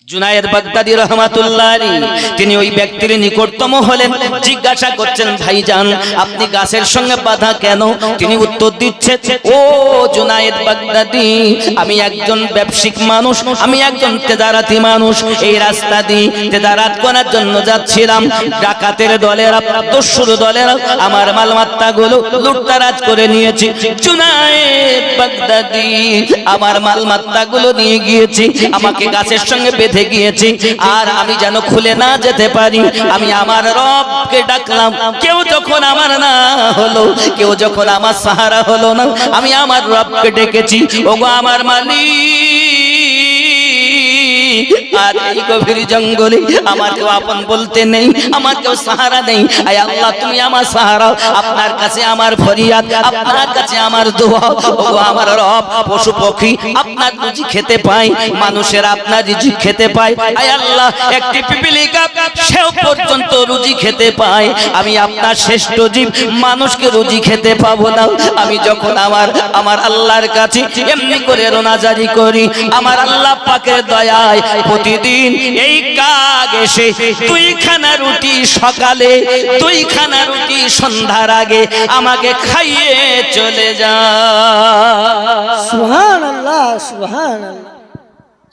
जुनायद बागदादी रहमातुल्लाह आलैहि তিনি ওই ব্যক্তির নিকটতম হলেন। জিজ্ঞাসা করছেন, ভাইজান আপনি গাছের সঙ্গে বাঁধা কেন? তিনি উত্তর দিচ্ছেন, ও জুনায়েদ বাগদাদি, আমি একজন ব্যবসায়িক মানুষ, আমি একজন তেজারাতি মানুষ। এই রাস্তা দিয়ে তেজারাত করার জন্য যাচ্ছিলাম। ডাকাতের দলেরা, দস্যুর দলেরা আমার মালমাত্তাগুলো লুটতারাজ করে নিয়েছে। জুনায়েদ বাগদাদি আমার মালমাত্তাগুলো নিয়ে গিয়েছে, আমাকে গাছের সঙ্গে বেঁধে গিয়েছি, আর আমি যেন খুলে না যেতে পারি। আমি আমার রবকে ডাকলাম, কেউ যখন আমার না হলো, কেউ যখন আমার সাহারা হলো না, আমি আমার রবকে ডেকেছি, ওগো আমার মালিক। আর এই গভীর জঙ্গলে আমার কেউ আপন বলতে নেই, আমার কেউ সাহারা নেই। আয় আল্লাহ, তুমি আমার সাহারা। আপনার কাছে আমার ফরিয়াদ, আপনার কাছে আমার দোয়া। ওগো আমার রব, পশু পক্ষী আপনার রুজি খেতে পায়, মানুষের আপনার রিজিক খেতে পায়। আয় আল্লাহ, একটি পিপিলিকা সেও পর্যন্ত রুজি খেতে পায়, আমি আপনার শ্রেষ্ঠ জীব মানুষকে রুজি খেতে পাবো না। আমি যখন আমার আল্লাহর কাছে এমনি করে রোনাজারি করি, আমার আল্লাহ পাকের দয়ায় প্রতিদিন এই কাক এসে 2 খানা রুটি সকালে, 2 খানা রুটি সন্ধ্যার আগে আমাকে খাইয়ে চলে যায়। সুবহানাল্লাহ, সুবহানাল্লাহ।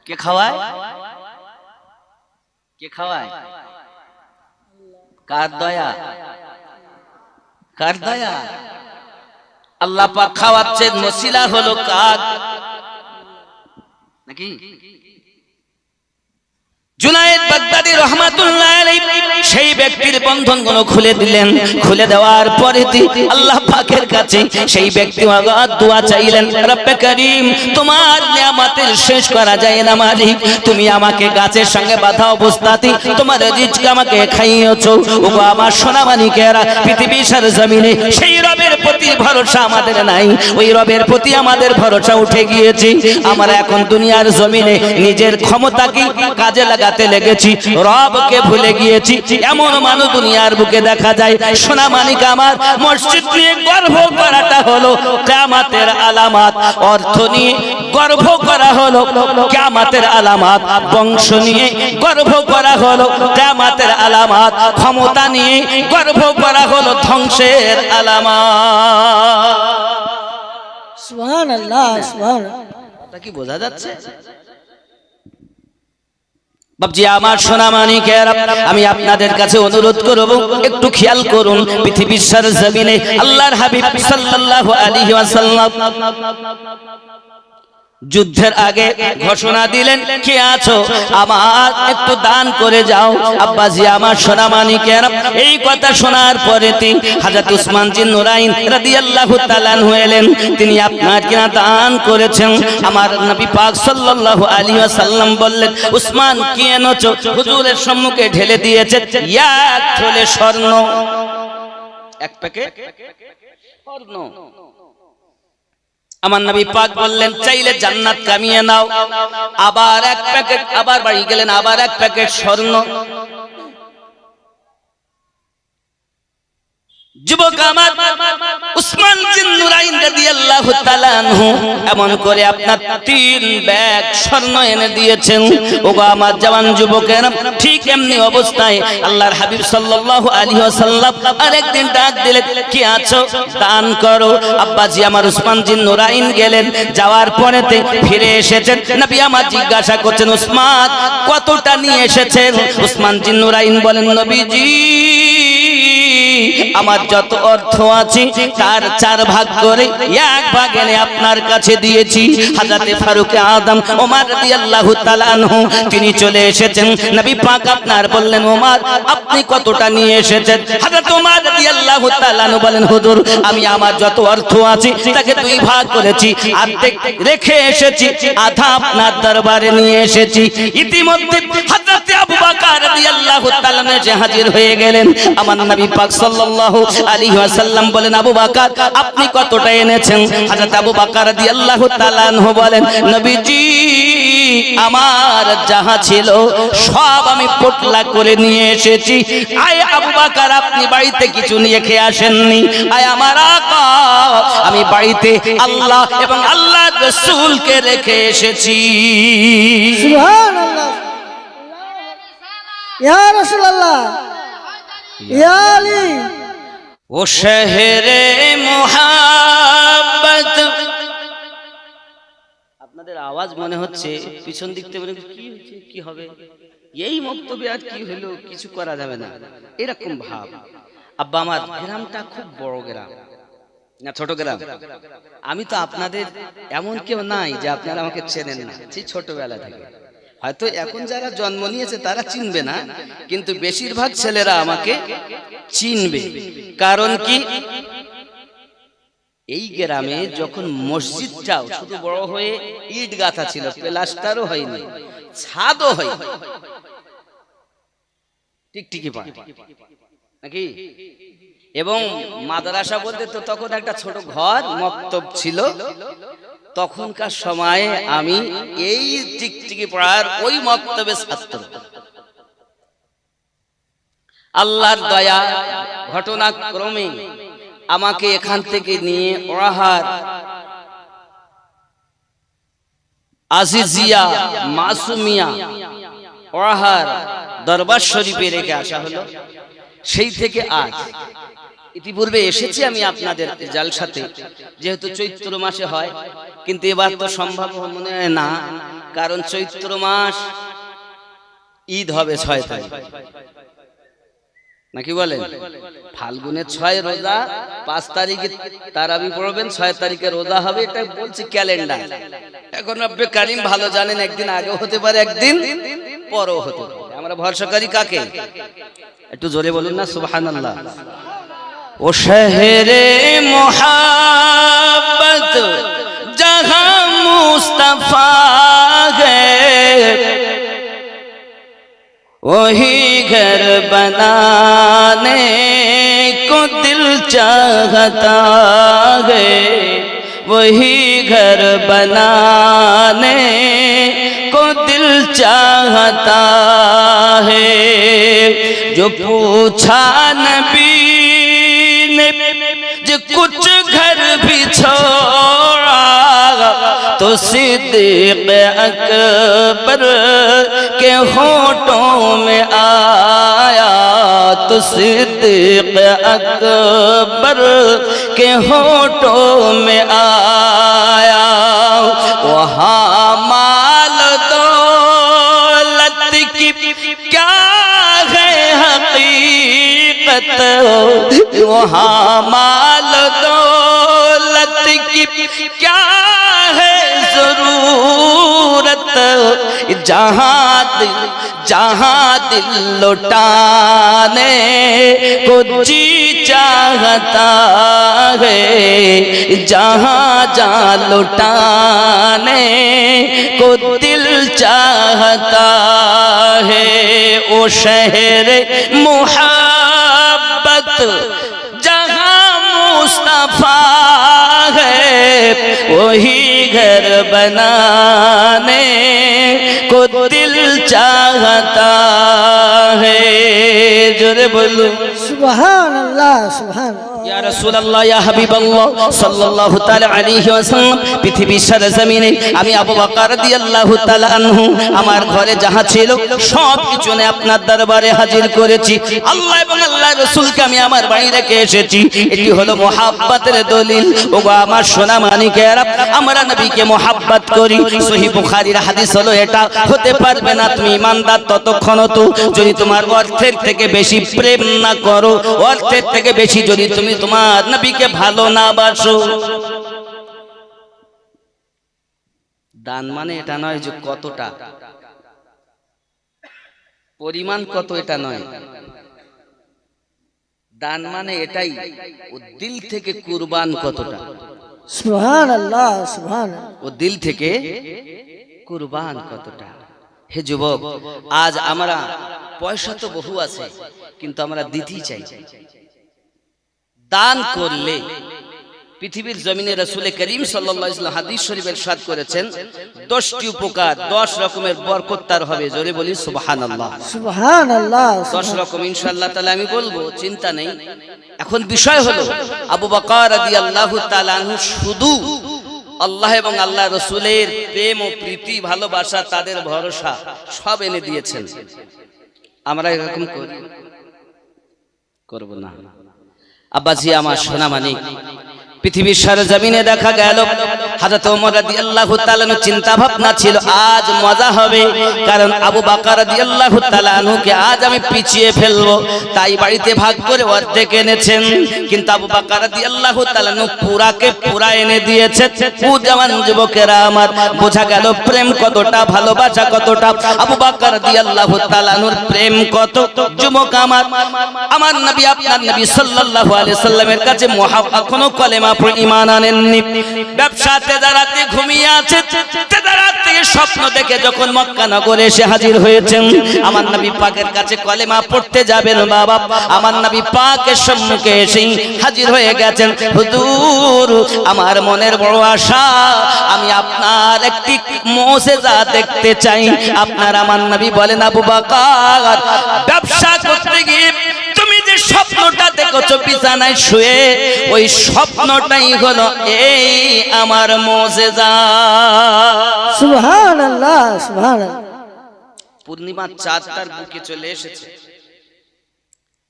কে খাওয়ায়? কে খাওয়ায়? কার দয়া? কার দয়া? আল্লাহ পাক খাওয়াচ্ছেন, মসিলা হলো কাক নাকি? জুনায়েদ বাগদাদি রহমাতুল্লাহ আলাইহি সেই ব্যক্তির বন্ধনগুলো খুলে দিলেন। খুলে দেওয়ার পরে আল্লাহ পাকের কাছে সেই ব্যক্তি দোয়া চাইলেন, রব্বে করিম, তোমার নিয়ামতের শেষ করা যায় না মালিক। তুমি আমাকে গাছের সঙ্গে বাঁধা অবস্থাতে তোমার রিজক আমাকে খাইয়েছো। ওগো আমার সোনা মানিকেরা, পৃথিবীর জমিনে সেই রবের প্রতি ভরসা আমাদের নাই, ওই রবের প্রতি আমাদের ভরসা উঠে গিয়েছে। আমরা এখন দুনিয়ার জমিনে নিজের ক্ষমতাকে কাজে লাগাতে লেগেছি, রবকে ভুলে গিয়েছি। এমন মানুষ দুনিয়ার বুকে দেখা যায়। সোনা মানিক আমার, মসজিদ নিয়ে গর্ব করাটা হলো কিয়ামতের আলামত, অর্থ নিয়ে গর্ব করা হলো কিয়ামতের আলামত, বংশ নিয়ে গর্ব করা হলো কিয়ামতের আলামত, ক্ষমতা নিয়ে গর্ব করা হলো ধ্বংসের আলামত। সুবহানাল্লাহ, সুবহানাল্লাহ। এটা কি বোঝা যাচ্ছে? বাবজি আমার সোনা মানিকেরা, আমি আপনাদের কাছে অনুরোধ করব, একটু খেয়াল করুন। পৃথিবীর জমিনে আল্লাহর হাবিব সাল্লাল্লাহু আলাইহি ওয়াসাল্লাম যুদ্ধের আগে ঘোষণা দিলেন, কে আছো আমার একটু দান করে যাও। আব্বাজি আমার সোনা মানিকেরা, এই কথা শোনার পরে হযরত উসমান জিন নুরাইন রাদিয়াল্লাহু তাআলা আনহু এলেন। তিনি আপনার কিনা দান করেছেন। আমার নবী পাক সাল্লাল্লাহু আলাইহি ওয়াসাল্লাম বললেন, উসমান কি এনেছো? হুজুরের সম্মুখে ঢেলে দিয়েছে এক থলে স্বর্ণ, এক প্যাকেট স্বর্ণ। আমার নবী পাক বললেন, চাইলে জান্নাত কামিয়ে নাও। আবার এক প্যাকেট, আবার বাড়ি গেলেন, আবার এক প্যাকেট স্বর্ণ। যুবক আমার উসমান জিন নুরাইন রাদিয়াল্লাহু তাআলা আনহু এমন করে আপনার 3 ব্যাগ স্বর্ণ এনে দিয়েছেন। ওগো আমার জওয়ান যুবকেরা, ঠিক এমনি অবস্থায় আল্লাহর হাবিব সাল্লাল্লাহু আলাইহি ওয়াসাল্লাম আরেকদিন ডাক দিলেন, কি আছো দান করো। আব্বাজি আমার উসমান জিন নুরাইন গেলেন, যাওয়ার পরেতে ফিরে এসেছেন। নবী আমার জিজ্ঞাসা করছেন, উসমান কতটা নিয়ে এসেছেন? উসমান জিন নুরাইন বলেন, নবীজি আমার যত অর্থ আছে তার 4 ভাগ করে 1 ভাগ এনে আপনার কাছে দিয়েছি। হযরত ফারুক আযম ওমর রাদিয়াল্লাহু তাআলা আনহু তিনি চলে এসেছেন। নবী পাক আপনার বললেন, ওমর আপনি কতটা নিয়ে এসেছেন? হযরত ওমর রাদিয়াল্লাহু তাআলা আনহু বলেন, হুজুর আমি আমার যত অর্থ আছে তাকে 2 ভাগ করেছি, অর্ধেক রেখে এসেছি, আধা আপনার দরবারে নিয়ে এসেছি। ইতিমধ্যে হযরত আবু বকর রাদিয়াল্লাহু তাআলা এসে হাজির হয়ে গেলেন। আমার নবী পাক সাল্লাল্লাহু আলাইহি ওয়াসাল্লাম বলেন, আবু বকর আপনি কতটা এনেছেন? হযরত আবু বকর রাদিয়াল্লাহু তাআলা আনহু বলেন, নবীজি আমার যাহা ছিল সব আমি পোটলা করে নিয়ে এসেছি। আয় আবু বকর আপনি বাড়িতে কিছু নিয়ে খেয়ে আসেননি? আয় আমার আকা আমি বাড়িতে আল্লাহ এবং আল্লাহর রাসূলকে রেখে এসেছি। সুবহানাল্লাহ। ইয়া রাসূলুল্লাহ ইয়া আলী ও শহরে মোহাব্বত। আপনাদের আওয়াজ মনে হচ্ছে পিছন দিক থেকে কি হচ্ছে, কি হবে, এই বক্তব্য আর কি হলো, কিছু করা যাবে না, এরকম ভাব। আব্বা আমার গ্রামটা খুব বড় গ্রাম না ছোট গ্রাম? আমি তো আপনাদের এমন কেউ নাই যে আপনারা আমাকে চেনেন না, সেই ছোটবেলা থেকে। হয়তো এখন যারা জন্ম নিয়েছে তারা চিনবে না, কিন্তু বেশিরভাগ ছেলেরা আমাকে চিনবে। কারণ কি, এই গ্রামে যখন মসজিদটাও শুধু বড় হয়ে ইট গাঁথা ছিল, প্লাস্টারও হয়নি, ছাদও হয়নি, টিকটিকি পায় নাকি, এবং মাদ্রাসা বলতে তো তখন একটা ছোট ঘর মক্তব ছিল। তখনকার সময়ে আমি এই টিকটিকি পড়ার ওই মক্তবে ছাত্র। আল্লাহর দয়া ঘটনাক্রমে আমাকে এখান থেকে নিয়ে ওরাহার আজিজিয়া মাসুমিয়া ওরাহার দরবার শরীফে রেখে আসা হলো। সেই থেকে আজ, ইতিপূর্বে এসেছি আমি আপনাদের জালসাতে, যেহেতু চৈত্র মাসে হয়, কিন্তু এবার তো সম্ভব মনে হয় না, কারণ চৈত্র মাস ঈদ হবে 6 তারিখ নাকি বলেন? ফাল্গুনের 6 রোজা, 5 তারিখে তারাবি পড়বেন, 6 তারিখে রোজা হবে, এটা বলছি ক্যালেন্ডার। এখন রব্বে কারিম ভালো জানেন, একদিন আগেও হতে পারে, একদিন পরও হতে পারে। আমরা ভরসাকারী কাকে? একটু জোরে বলুন না সুবহানাল্লাহ। ও শহরে মোহাব্বত জহাं মুস্তাফা है, वही घर बनाने को दिल चाहता है, वही घर बनाने को दिल चाहता है। जो पूछा नबी ने जो कुछ घर भी छोड़ा, तो सिद्दीक़ अकबर के होठों में आया, तो सिद्दीक़ अकबर के होठों में आया। वहाँ माल दौलत की क्या है हकीकत, वहाँ माल दौलत की क्या है जरूरत, जहाँ दिल लुटाने को जी चाहता है, जहाँ जान लुटाने को दिल चाहता है। ओ शहर मोहब्बत जहाँ मुस्तफा है, वही घर बनाने को दिल चाहता है। जोरे बोलो সুবহানাল্লাহ সুবহানাল্লাহ। ইয়া রাসূলুল্লাহ ইয়া হাবিবাল্লাহ সাল্লাল্লাহু তাআলা আলাইহি ওয়াসাল্লাম, পৃথিবীর সারজমিনে আমি আবু বকর রাদিয়াল্লাহু তাআলা আনহু আমার ঘরে যাহা ছিল সব কিছু নিয়ে আপনার দরবারে হাজির করেছি। আল্লাহ এবং আল্লাহর রাসূলকে আমি আমার বাড়ি রেখে এসেছি। এটি হলো মুহাব্বতের দলিল। ওগো আমার সোনা মানিকেরা, আমরা নবীকে মুহাব্বত করি। সহিহ বুখারীর হাদিস হলো এটা। হতে পারবে না তুমি ইমানদার ততক্ষণ তো যদি তোমার অর্থের থেকে বেশি প্রেম না করো, অর্থের থেকে বেশি যদি তুমি তোমার নবীকে ভালো না বাসো। দান মানে এটা নয় যে কতটা, পরিমাণ কত এটা নয়। দান মানে এটাই, ও দিল থেকে কুরবান কতটা। সুবহানাল্লাহ সুবহানাল্লাহ। ও দিল থেকে কুরবান কতটা। হে যুবক, আজ আমরা পয়সা তো বহু আছে, কিন্তু আমরা দিতেই চাই। দান করলে পৃথিবীর জমিনে রাসূল করিম সাল্লাল্লাহু আলাইহি ওয়াসাল্লাম হাদিস শরীফে ইরশাদ করেছেন 10টি উপকার, 10 রকমের বরকত তার হবে। জোরে বলি সুবহানাল্লাহ সুবহানাল্লাহ। 10 রকম ইনশাআল্লাহ তাআলা আমি বলবো, চিন্তা নেই। এখন বিষয় হলো আবু বকর রাদিয়াল্লাহু তাআলা আনহু শুধু আল্লাহ এবং আল্লাহ রাসূলের প্রেম ও প্রীতি ভালোবাসা, তাদের ভরসা সব এনে দিয়েছেন। আমরা এরকম করব না। আব্বাজি আমার সোনা মানিক, পৃথিবীর সরজমিনে দেখা গেল হযরত ওমর রাদিয়াল্লাহু তাআলা চিন্তা ভাবনা ছিল আজ মজা হবে, কারণ আবু বকর রাদিয়াল্লাহু তাআলা কে আজ আমি পিছিয়ে ফেলবো, তাই বাড়িতে ভাগ করে অর্ধেক এনেছেন। কিন্তু আবু বকর রাদিয়াল্লাহু তাআলা পুরাকে পুরা এনে দিয়েছেন। ও জওয়ান যুবকেরা আমার, বোঝা গেল প্রেম কতটা, ভালোবাসা কতটা। আবু বকর রাদিয়াল্লাহু তাআলা প্রেম কত। যুবক আমার, আমার নবী আপনার নবী সাল্লাল্লাহু আলাইহি সাল্লামের কাছে মুহাব্বত কোনো কলেমা ঈমান আনেননি। ব্যবসাতে দাঁড়াতে ঘুমিয়ে আছে, দাঁড়াতে স্বপ্ন দেখে যখন মক্কা নগরে এসে হাজির হয়েছেন, আমার নবী পাকের কাছে কলেমা পড়তে যাবেন বাবা, আমার নবী পাকের সম্মুখে এসে হাজির হয়ে গেছেন। হুজুর, আমার মনের বড় আশা, আমি আপনার একটি মুজিজা দেখতে চাই। আপনার আমার নবী বলেন, আবু বকর, ব্যবসা করতে গিয়ে তুমি যে স্বপ্নটা দেখছো বিছানায় শুয়ে, ওই স্বপ্নটাই হলো এই আমার মুজিজা। সুবহানাল্লাহ, সুবহানাল্লাহ। পূর্ণিমার চাঁদ তার বুকে চলে এসেছে,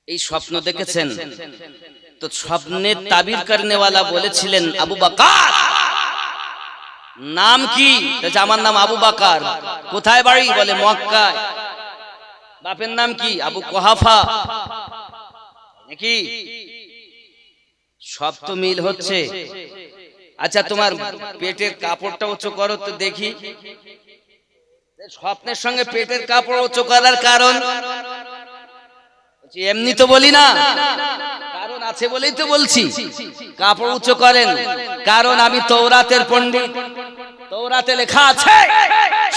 এই স্বপ্ন দেখেছেন তো। স্বপ্নের তাবির করনেওয়ালা বলেছিলেন, আবু বকর নাম কি? আমার নাম আবু বকর। কোথায় বাড়ি? বলে মক্কায়। বাপের নাম কি? আবু কুহাফা। নাকি সব তো মিল হচ্ছে। আচ্ছা, তোমার পেটের কাপড়টা উঁচু করো তো দেখি। স্বপ্নের সঙ্গে পেটের কাপড় উঁচু করার কারণ এমনি তো বলি না, কারণ আছে বলেই তো বলছি। কাপড় উঁচু করেন কারণ আমি তওরাতের পণ্ডিত। তওরাতে লেখা আছে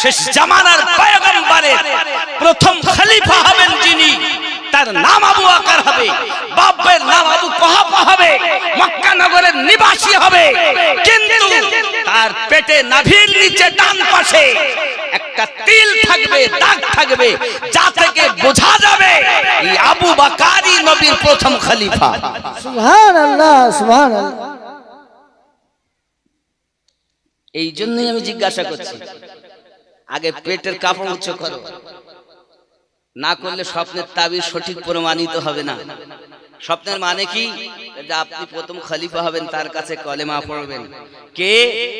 শেষ জামানার পয়গম্বরের প্রথম খলিফা হবেন যিনি, তার নাম আবু বকর হবে, বাপের নাম আবু কুহাফা হবে, মক্কা নগরের নিবাসী হবে। কিন্তু তার পেটে নাভির নিচে ডান পাশে একটা তিল থাকবে, দাগ থাকবে, যা থেকে বোঝা যাবে এই আবু বকরই নবীর প্রথম খলিফা। সুবহানাল্লাহ, সুবহানাল্লাহ। এই জন্যই আমি জিজ্ঞাসা করছি, আগে পেটের কাপড় উঁচু করো, না করলে স্বপ্নের তাবির সঠিক প্রমাণিত হবে না। স্বপ্নের মানে কি? যে আপনি প্রথম খলিফা হবেন, তার কাছে কলেমা পড়বেন। কে?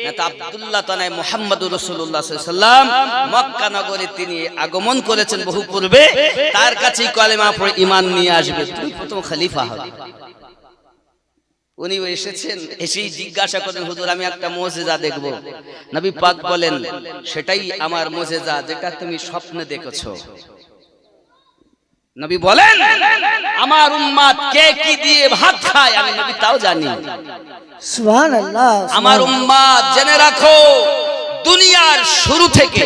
না তো আব্দুল্লাহ তানায় মুহাম্মদুর রাসূলুল্লাহ সাল্লাল্লাহু আলাইহি ওয়াসাল্লাম মক্কা নগরে তিনি আগমন করেছেন বহু পূর্বে, তার কাছেই কলেমা পড়ে ঈমান নিয়ে আসবে, তুমি প্রথম খলিফা হবে। উনি এসেছেন, এসেই জিজ্ঞাসা করেন, হুজুর আমি একটা মুজিজা দেখব। নবী পাক বলেন, সেটাই আমার মুজিজা যেটা তুমি স্বপ্নে দেখেছো। নবী বলেন, আমার উম্মত কে কি দিয়ে ভাত খায় আমি নবী তাও জানি। সুবহানাল্লাহ। আমার উম্মত জেনে রাখো, দুনিয়ার শুরু থেকে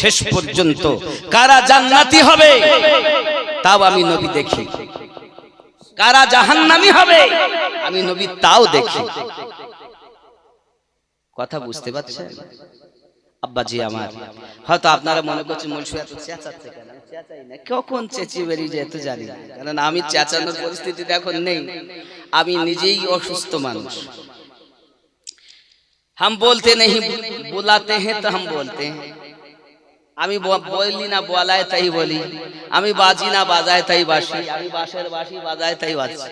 শেষ পর্যন্ত কারা জান্নাতি হবে তাও আমি নবী দেখি, কারা জাহান্নামী হবে আমি নবী তাও দেখি। কথা বুঝতে পারছেন আব্বাজি আমার? হয়তো আপনারা মনে করছেন মুলশি এত চেঁচাচ্ছে কেন? চেঁচাই না, কখন চেঁচিয়ে বেরিয়ে যায় তো জানি না, কারণ আমি চেঁচানোর পরিস্থিতিতে এখন নেই। আমি নিজেই অসুস্থ মানুষ। हम बोलते नहीं बुलाते हैं तो हम बोलते हैं। আমি বলি না বলায় তাই বলি, আমি বাজি না বাজায় তাই বাসি, আমি বাঁশের বাঁশি বাজায় তাই বাজছি,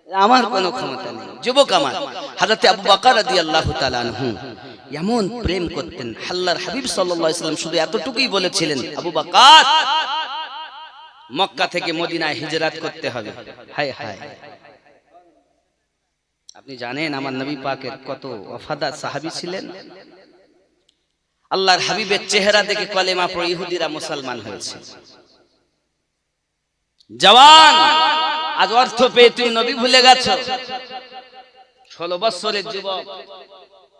আমার কোনো ক্ষমতা নেই। যুবক আমার, হযরত আবু বকর রাদিয়াল্লাহু তাআলা আনহু এমন প্রেম করতেন, আল্লাহর হাবিব সাল্লাল্লাহু আলাইহি ওয়াসাল্লাম শুধু এতটুকুই বলেছিলেন, আবু বকর মক্কা থেকে মদিনায় হিজরত করতে হবে। হায় হায়, আপনি জানেন আমার নবী পাকের কত ওয়াফাদার সাহাবী ছিলেন। আল্লাহর হাবিবের চেহারা দেখে কলেমা পড়ে ইহুদিরা মুসলমান হয়েছে। জওয়ান, আজ অর্থ পেয়ে তুমি নবী ভুলে গেছো। 16 বছরের যুবক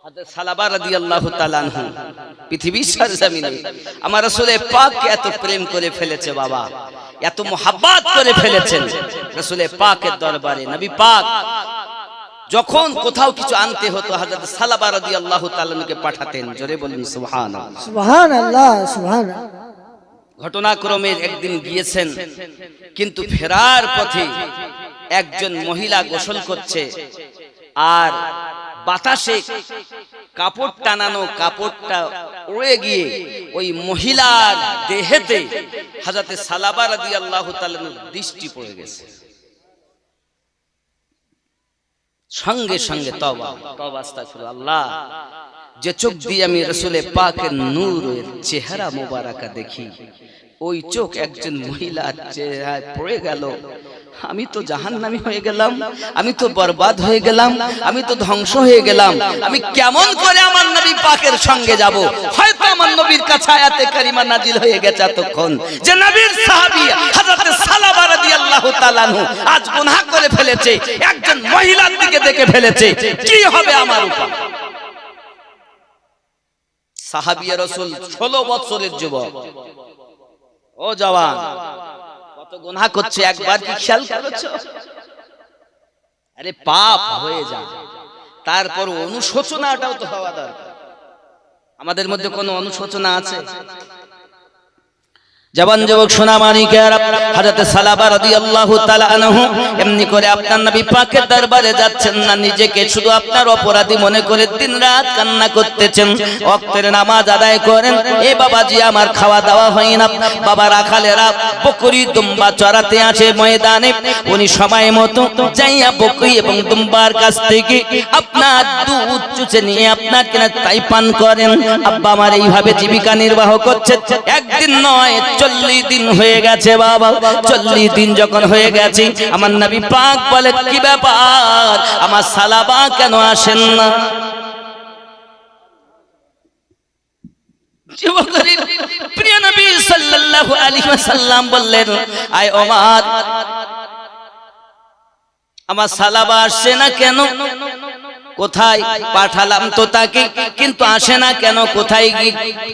হযরত সালাবা রাদিয়াল্লাহু তাআলা আনহু পৃথিবীর সরজমিনে আমার রাসূলের পাককে এত প্রেম করে ফেলেছে বাবা, এত মোহাব্বত করে ফেলেছেন। রাসূলের পাকের দরবারে নবী পাক যখন কোথাও কিছু আনতে হতো হযরত সালাবা রাদিয়াল্লাহু তাআলা কে পাঠাতেন। জোরে বলুন সুবহানাল্লাহ, সুবহানাল্লাহ, সুবহানাল্লাহ। ঘটনাক্রমে একদিন গিয়েছেন, কিন্তু ফেরার পথে একজন মহিলা গোসল করছে, আর বাতাসে কাপড় টানানো কাপড়টা উড়ে গিয়ে ওই মহিলার দেহেতে হযরতে সালাবা রাদিয়াল্লাহু তাআলার দৃষ্টি পড়ে গেছে। সঙ্গে সঙ্গে তওবা আস্তাগফিরুল্লাহ। আল্লাহ, যে চোখ দিয়ে আমি রাসূলে পাকের নূরের চেহারা মোবারকা দেখি, ওই চোখ একজন মহিলার চেহারায় পড়ে গেল, আমি তো জাহান্নামী হয়ে গেলাম, আমি তো বরবাদ হয়ে গেলাম, আমি তো ধ্বংস হয়ে গেলাম। আমি কেমন করে আমার নবী পাকের সঙ্গে যাব? হয়তো আমার নবীর কাছে আয়াতে কারিমা নাজিল হয়ে গেছে এতক্ষণ যে নবীর সাহাবী হযরত সালাবা রাদিয়াল্লাহু তাআলা আনহু আজ গুনাহ করে ফেলেছে, একজন মহিলার দিকে দেখে ফেলেছে, কি হবে আমার উপর? সাহাবী রাসূল 16 বছরের যুবক, ও জওয়ান, কত গুনাহ করছে, একবার কি খেয়াল করেছো? আরে পাপ হয়ে যায়, তারপর অনুশোচনাটাও তো হওয়া দরকার। আমাদের মধ্যে কোনো অনুশোচনা আছে? জওয়ান যুবক সোনা মানিকেরা, হযরত সালাবা রাদিয়াল্লাহু তাআলা আনহু এমনি করে আপনার নবী পাকের দরবারে যাচ্ছেন না, নিজেকে শুধু আপনার অপরাধী মনে করে দিনরাত কান্না করতেছেন। ওয়াক্তের নামাজ আদায় করেন, এ বাবাজি আমার খাওয়া দাওয়া হয় না। বাবা রাখালেরা বকরি দুম্বা চড়াতে আসে ময়দানে, উনি সময় মতো যাইয়া বকরি এবং দুম্বার কাছ থেকে আপনার দুধ চুষে নিয়ে আপনার কিনা তাই পান করেন। আব্বা আমার এইভাবে জীবিকা নির্বাহ করছে, একদিন নয় 40 দিন হয়ে গেছে বাবা। 40 দিন যখন হয়ে গেছে, আমার নবী পাক বলে, কি ব্যাপার, আমার সালাবা কেন আসেন না? প্রিয় নবী সাল্লাল্লাহু আলাইহি ওয়াসাল্লাম বললেন, আয় ওমর, আমার সালাবা আসছে না কেন? কোথায় পাঠালাম তো তাকে, কিন্তু আসে না কেন? কোথায়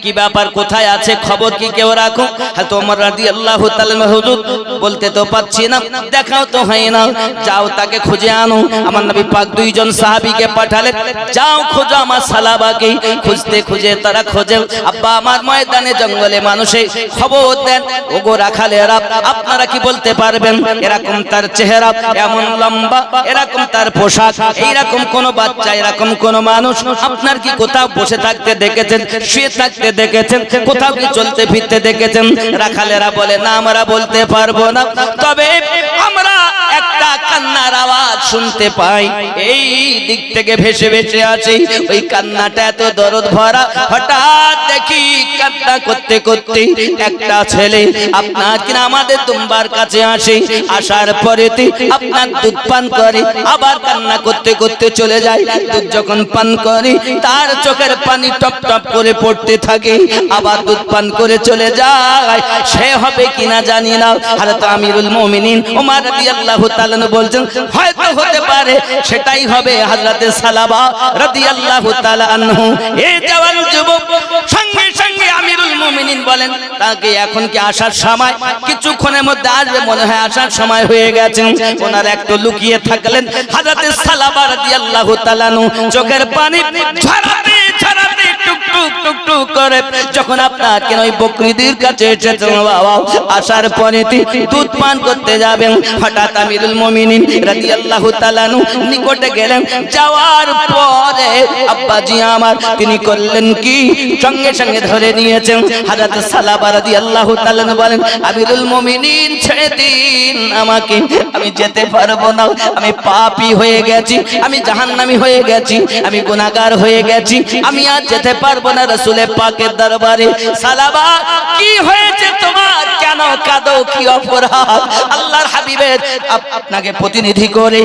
কি ব্যাপার, কোথায় আছে, খবর কি কেউ রাখো? হযরত ওমর রাদিয়াল্লাহু তাআলা, হুজুর বলতে তো পাচ্ছি না, দেখাও তো হয় না, যাও তাকে খুঁজে আনো। আমার নবী পাক দুইজন সাহাবীকে পাঠালেন, যাও খোঁজো আমার সালাবাকে। খুঁজতে খুঁজে তারা খোঁজে, আব্বা আমার ময়দানে জঙ্গলে মানুষে খবর দেন, ওগো রাখালেরা, আপনারা কি বলতে পারবেন এরকম তার চেহারা, এমন লম্বা, এরকম তার পোশাক, এইরকম কোন বাচ্চা, এরকম কোন মানুষ আপনার কি কোথাও বসে থাকতে দেখেছেন, শুয়ে থাকতে দেখেছেন, কোথাও কি চলতে ফিরতে দেখেছেন? রাখালেরা বলে, না আমরা বলতে পারবো না, তবে আমরা একটা কান্নার আওয়াজ শুনতে পাই, এই দিক থেকে ভেসে ভেসে আসে। ওই কান্নাটা এত দরদ ভরা, হঠাৎ দেখি কান্না করতে করতে একটা ছেলে আপনার কিনা আমাদের দুম্বার কাছে আসে, আসার পরে আপনার দুধ পান করে, আবার কান্না করতে করতে চলে যায়। দুধ যখন পান করে, তার চোখের পানি টপ টপ করে পড়তে থাকে, আবার দুধ পান করে চলে যায়। সে হবে কিনা জানি না। হযরত আমিরুল মুমিনিন ওমর রাদিয়াল্লাহু তাআলা বলছেন, হয়তো হতে পারে সেটাই হবে হযরতে সালাবা রাদিয়াল্লাহু তাআলা আনহু। এই জওয়ান যুবক সঙ্গে সঙ্গে আমিরুল মুমিনিন বলেন, তাকে এখন কি আসার সময়? কিছুক্ষণের মধ্যে আসবে, মনে হয় আসার সময় হয়ে গেছে। ওনারা একটু লুকিয়ে থাকলেন। হযরতে সালাবা রাদিয়াল্লাহু তাআলা চোখের পানি ঝরাতে ঝরাতে টুক টুক টুক করে যখন আপনার কেন ওই বকরিদের কাছে এসেছেন বাবা, আসার পরে দুধ পান করতে যাবেন, হঠাৎ আমিরুল মুমিনিন রাদিয়াল্লাহু তাআলা নিকটে গেলেন। যাওয়ার পরে আব্বাজি আমার তিনি করলেন কি, সঙ্গে সঙ্গে ধরে নিয়েছেন। হযরত সালাবা রাদিয়াল্লাহু তাআলা বলেন, আমিরুল মুমিনিন ছেড়ে দিন আমাকে, আমি যেতে পারবো না, আমি পাপী হয়ে গেছি, আমি জাহান্নামী হয়ে গেছি, আমি গুনাহগার হয়ে গেছি, আমি আর যেতে পারবো না রাসূলের পাকের দরবারে। সালাবা, কি হয়েছে তোমার, কেন কাঁদো, কি অপরাধ? আল্লাহর হাবিবের আপনাকে প্রতিনিধি করে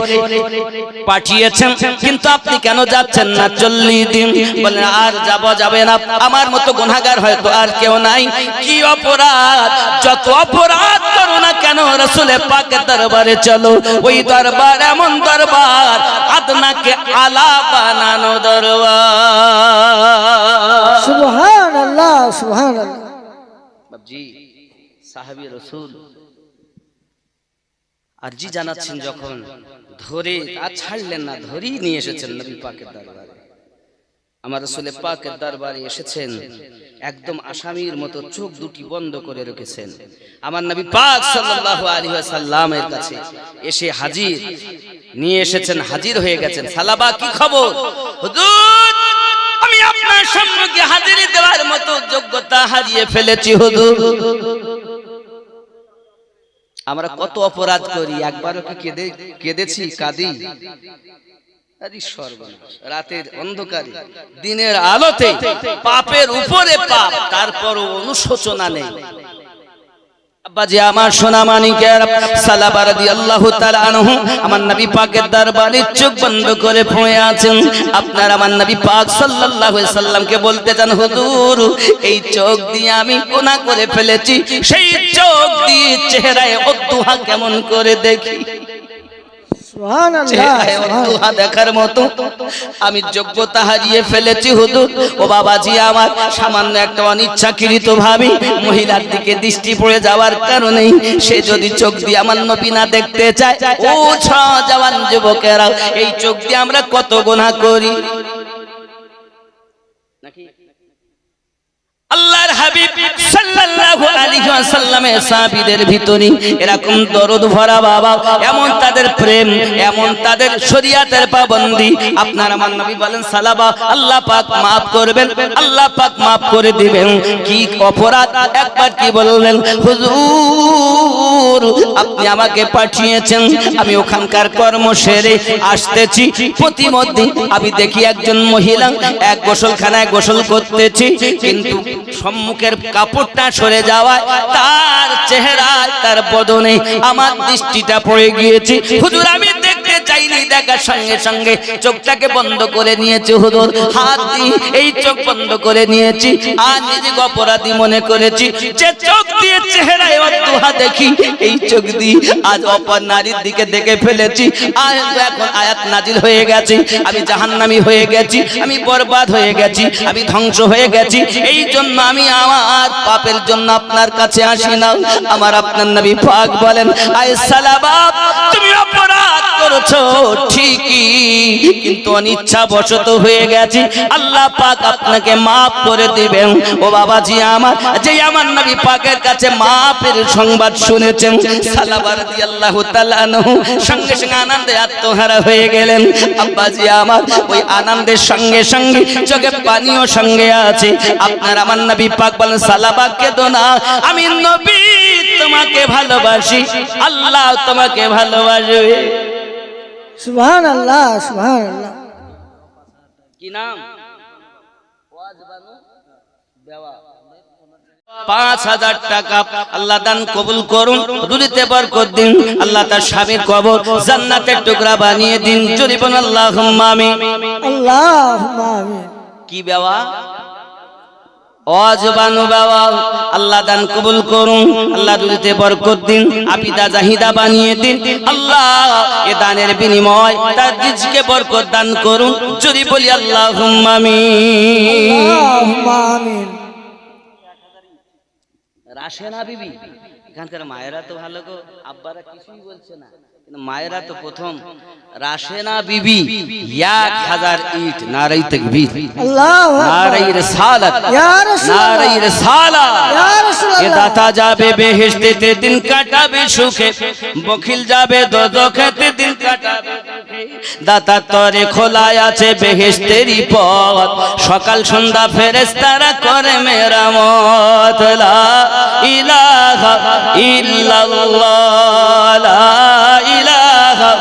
পাঠিয়েছেন, কিন্তু আপনি কেন যাচ্ছেন না? 40 দিন বলেন, আর যাবে না, আমার মতো গুনাহগার হয়তো আর কেউ নাই। কি অপরাধ? যত অপরাধ করো না কেন রাসূলের পাকের দরবারে চলো। ওই দরবার এমন দরবার, আদনাকে আলা বানানো দরবার। সুবহানাল্লাহ, সুবহানাল্লাহ। বাবজি সাহাবী রাসূল আরজি জানাচ্ছেন, যখন ধরে আর ছাড়লেন না, ধরেই নিয়ে এসেছেন নবী পাকের দরবারে। আমার রাসূলের পাকের দরবারে এসেছেন, একদম আসামির মতো চোখ দুটি বন্ধ করে রেখেছেন। আমার নবী পাক সাল্লাল্লাহু আলাইহি ওয়াসাল্লামের কাছে এসে হাজির, নিয়ে এসেছেন, হাজির হয়ে গেছেন। সালাবা, কি খবর? হুজুর, আমি আপনার তোমার সম্মুখে হাজিরি দেওয়ার মতো যোগ্যতা হারিয়ে ফেলেছি হুজুর। আমরা কত অপরাধ করি, একবারও কি কেঁদেছি, কাঁদি? আরে সর্বনাশ, রাতের অন্ধকারে দিনের আলোতে পাপের উপরে পাপ, তারপরও অনুশোচনা নেই। আব্বাজি আমার সোনা মানিকের, সালাবা রাদিয়াল্লাহু তাআলা আনহু আমার নবী পাকের দরবারে চোখ বন্ধ করে পড়ে আছেন। আপনার আমার নবী পাক সাল্লাল্লাহু আলাইহি সাল্লামকে বলতে চান, হুজুর এই চোখ দিয়ে আমি গুনাহ করে ফেলেছি, সেই চোখ দিয়ে চেহারায় ওদ্দুহা কেমন করে দেখি। সুবহানাল্লাহ, দেখার মতো আমি যোগ্যতা হারিয়ে ফেলেছি হুজুর। ও বাবাজি আমার, সামান্য একটা অনিচ্ছাকৃত ভাবে মহিলার দিকে দৃষ্টি পড়ে যাওয়ার কারণে সে যদি চোখ দিয়ে আমার নবী না দেখতে চায়, ও জওয়ান যুবকেরা, এই চোখ দিয়ে আমরা কত গুনাহ করি নাকি? আল্লাহর হাবিব সাল্লাল্লাহু আলাইহি ওয়াসাল্লামের সাহাবীদের ভিতরে এরকম দরদ ভরা বাবা, এমন তাদের প্রেম, এমন তাদের শরীয়তের পাবন্দি। আপনার আমার নবী বলেন, সালাবা আল্লাহ পাক maaf করবেন, আল্লাহ পাক maaf করে দিবেন। কি অপরাধ? একবার কি বললেন, হুজুর আপনি আমাকে পাঠিয়েছেন, আমি ওখানকার কর্ম সেরে আসতেছি, প্রতিমধ্যে আমি দেখি একজন মহিলা এক গোসলখানায় গোসল করতেছি, কিন্তু সম্মুখের কাপড়টা সরে যাওয়ায় তার চেহারায়, তার বদনে আমার দৃষ্টিটা পড়ে গিয়েছে। হুজুর আমি দেখতে চাইনি, দেখার সঙ্গে সঙ্গে চোখটাকে বন্ধ করে নিয়েছি হুজুর, হাত দিয়ে এই চোখ বন্ধ করে নিয়েছি। আর নিজেকে অপরাধী মনে করেছি, যে চোখ দিয়ে চেহারায় ওয়াদুহা দেখি, এই চোখ দিয়ে আজ অপর নারীর দিকে দেখে ফেলেছি। আর এখন আয়াত নাজিল হয়ে গেছে, আমি জাহান্নামী হয়ে গেছি, আমি বরবাদ হয়ে গেছি, আমি ধ্বংস হয়ে গেছি। এই জন্য আমি আমার পাপের জন্য আপনার কাছে আসি না। আমার আপনার নবী পাক বলেন, আয় সালাবা তুমি অপরাধ করেছো ঠিকই, কিন্তু অনিচ্ছাবশত হয়ে গেছে, আল্লাহ পাক আপনাকে maaf করে দিবেন। ও বাবাজি আমার, যে আমার নবী পাকের কাছে মাফের সংবাদ শুনেছেন, সালাবা রাদিয়াল্লাহু তাআলা আনহু সঙ্গে সঙ্গে আনন্দে আত্মহারা হয়ে গেলেন। আব্বাজি আমার, ওই আনন্দের সঙ্গে সঙ্গে চোখে পানিও সঙ্গে আছে। আপনার আমার নবী পাক বলেন, সালাবা কেঁদো না, আমি নবী তোমাকে ভালোবাসি, আল্লাহ তোমাকে ভালোবাসবে। সুবহানাল্লাহ, সুবহানাল্লাহ। কি নাম? 5000 টাকা আল্লাহ দান কবুল করুন, রুজিতে বরকত দিন, আল্লাহ তার স্বামীর কবর জান্নাতের টুকরা বানিয়ে দিন। জোরে বলুন আল্লাহুম্মা আমিন। আল্লাহুম্মা আমিন। কি বাবা? অজবানু বাবা, আল্লাহ দান কবুল করুন, আল্লাহ রুজিতে বরকত দিন, আবিদা জাহিদা বানিয়ে দিন। আল্লাহ এ দানের বিনিময় তার রিজকে বরকত দান করুন। জোরে বলি আল্লাহুম্মা আমিন। আল্লাহুম্মা আমিন। রাশেনা বিবি, এখানকার মায়েরা তো ভালো গো, আব্বারা কিছুই বলছে না, কিন্তু মায়েরা তো প্রথম। রাশেনা বিবি 1000 ইট, নারায়ে তাকবীর, আল্লাহু আকবার, নারায়ে রিসালাত, ইয়া রাসূলুল্লাহ, নারায়ে রিসালাত। ইয়া রাসূলুল্লাহ। এ দাতা যাবে বেহেশতেতে, দিন কাটাবে সুখে, বখিল যাবে দোজখেতে, দিন কাটাবে দুঃখে। দাতা তরে খোলায় আছে বেহেশতেরই পথ, সকাল সন্ধ্যা ফেরেশতারা করে মেরামত। লা ইলাহা ইল্লাল্লাহ, লা ইলাহা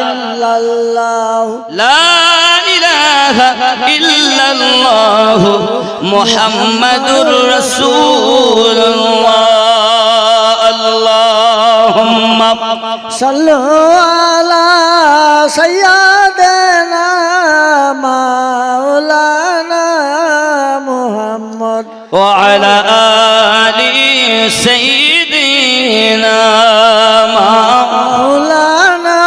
ইল্লাল্লাহ, লা ইলাহা ইল্লাল্লাহ মুহাম্মাদুর রাসূলুল্লাহ। আল্লাহুম্মা সাল্লু আলা সাইয়্যিদিনা মাওলানা মুহাম্মদ ওয়া আলা আলি সাইয়্যিদিনা মাওলানা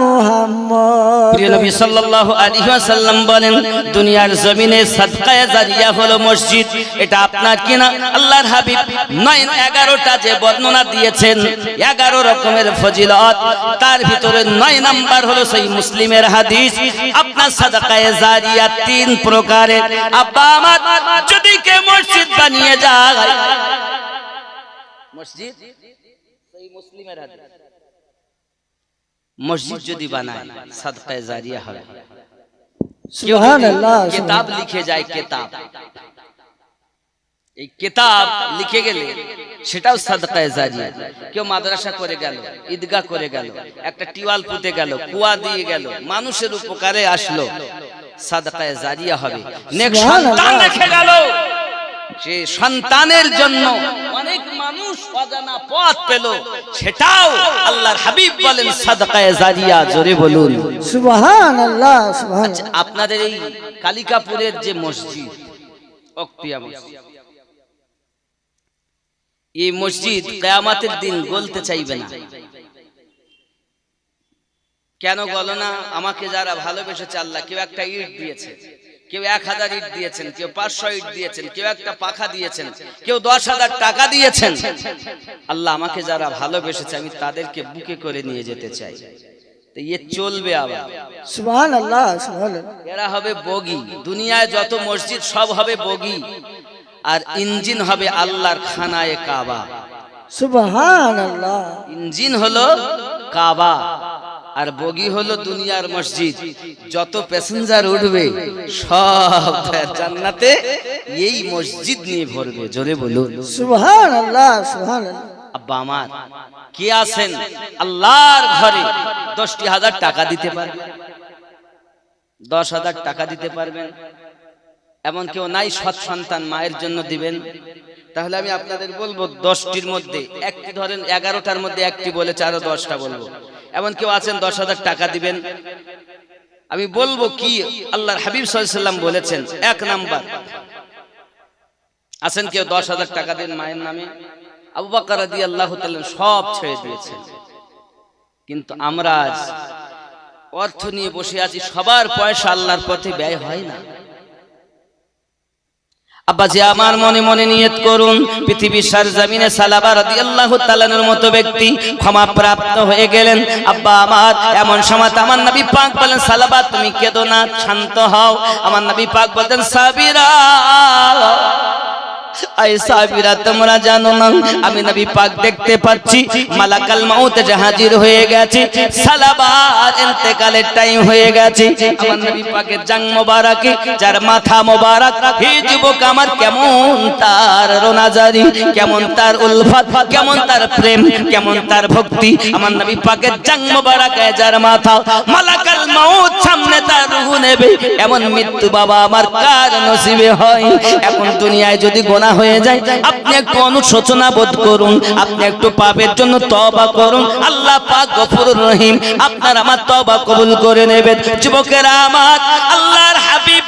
মুহাম্মদ। প্রিয় নবী সাল্লাল্লাহু আলাইহি ওয়াসাল্লাম বলেন, দুনিয়ার জমিনে সাদকায়ে জারিয়া হলো মসজিদ। এটা আপনার কিনা? আল্লাহর হাবিব 11টা যে বর্ণনা দিয়েছেন, 11 রকমের ফজিলত, তার ভিতরে 9 নাম্বার হলো সহিহ মুসলিমের হাদিস। আপনার সাদকায়ে জারিয়া 3 প্রকারের। আব্বা আমার, যদি কে মসজিদ বানিয়ে যায়, মসজিদ সহিহ মুসলিমের হাদিস, মসজিদ যদি বানায় সাদকায়ে জারিয়া হবে। কেউ যদি সুবহানাল্লাহ, কিতাব লিখে যায়, কিতাব, এই কিতাব লিখে গেলে সেটাও সাদকায়ে জারিয়া। কেউ মাদ্রাসা করে গেল, ঈদগাহ করে গেল, একটা টিওয়াল পুঁতে গেল, কুয়া দিয়ে গেল, মানুষের উপকারে আসলো, সাদকায়ে জারিয়া হবে। নেক সন্তান রেখে গেল, সে সন্তানের জন্য অনেক মানুষ অজানা পথ পেল, সেটাও আল্লাহর হাবিব বলেন সাদকায়ে জারিয়া। জোরে বলুন সুবহানাল্লাহ, সুবহানাল্লাহ। আচ্ছা, আপনাদের এই কালিকাপুরের যে মসজিদ, অক্তিয়া মসজিদ, এই মসজিদ কিয়ামতের দিন গলতে চাইবে না। কেন গলো না? আমাকে যারা ভালোবেসেছে আল্লাহ, কেউ একটা ইট দিয়েছে, কেউ 1000 ইট দিয়েছেন, কেউ 500 ইট দিয়েছেন, কেউ একটা পাখা দিয়েছেন, কেউ 10,000 টাকা দিয়েছেন। আল্লাহ আমাকে যারা ভালোবেসেছে আমি তাদেরকে বুকে করে নিয়ে যেতে চাই। তো এ চলবে আবার। সুবহানাল্লাহ, সুবহানাল্লাহ। এরা হবে বগি, দুনিয়ায় যত মসজিদ সব হবে বগি, আর ইঞ্জিন হবে আল্লাহর খানায়ে কাবা। সুবহানাল্লাহ। ইঞ্জিন হলো কাবা আর বগি হলো দুনিয়ার মসজিদ। যত প্যাসেঞ্জার উঠবে সব জান্নাতে এই মসজিদ নিয়ে ভরবে। জোরে বলুন সুবহানাল্লাহ, সুবহানাল্লাহ। আব্বা আমার, কে আছেন আল্লাহর ঘরে 10,000 টাকা দিতে পারবেন? 10,000 টাকা দিতে পারবেন? এমন কেউ নাই সৎ সন্তান মায়ের জন্য দিবেন? তাহলে আমি আপনাদের বলবো 10টির মধ্যে একটি, ধরেন 11টার মধ্যে একটি বলেছে, আরো 10টা বলবো। এমন কেউ আছেন 10,000 টাকা দিবেন? আমি বলবো কি আল্লাহর হাবিব সাল্লাল্লাহু আলাইহি ওয়াসাল্লাম বলেছেন, 1 নাম্বার আছেন কেউ 10,000 টাকা দেন মায়ের নামে? আবু বকর রাদিয়াল্লাহু তাআলা সব ছেড়ে দিয়েছেন, কিন্তু আমরা আজ অর্থ নিয়ে বসে আছি, সবার পয়সা আল্লাহর পথে ব্যয় হয় না। আব্বাজি আমার মনে মনে নিয়ত করুন, পৃথিবীর সরজমিনে সালাবা রাদিয়াল্লাহু তাআলার মতো ব্যক্তি ক্ষমা প্রাপ্ত হয়ে গেলেন। আব্বা আমার, এমন সময় আমার নবী পাক বলেন, সালাবা তুমি কেঁদো না, শান্ত হও। আমার নবী পাক বলেন, সাবিরা, আই সাবিরা, তোমরা জানো না আমি নবী পাক দেখতে পাচ্ছি মালাকাল মউত হাজির হয়ে গেছে, সালাবার ইন্তেকালের টাইম হয়ে গেছে। আমার নবী পাকের জাং মোবারকে, যার মাথা মোবারক, হে যুবক আমার, কেমন তার রোনাজারি, কেমন তার উলফত, কেমন তার প্রেম, কেমন তার ভক্তি। আমার নবী পাকের জাং মোবারকে, যার মাথা, মালাকাল মউত সামনে তার রূহ নেবে, এমন মৃত্যু বাবা আমার কার নসিবে হয়? এখন দুনিয়ায় যদি গোনা হয়ে যায়, আপনি একটু অনুশোচনা বোধ করুন, আপনি একটু পাপের জন্য তওবা করুন, আল্লাহ পাক গফুরুর রহিম আপনার আমার তওবা কবুল করে নেবেন। যুবকেরা আমার, আল্লাহর হাবিব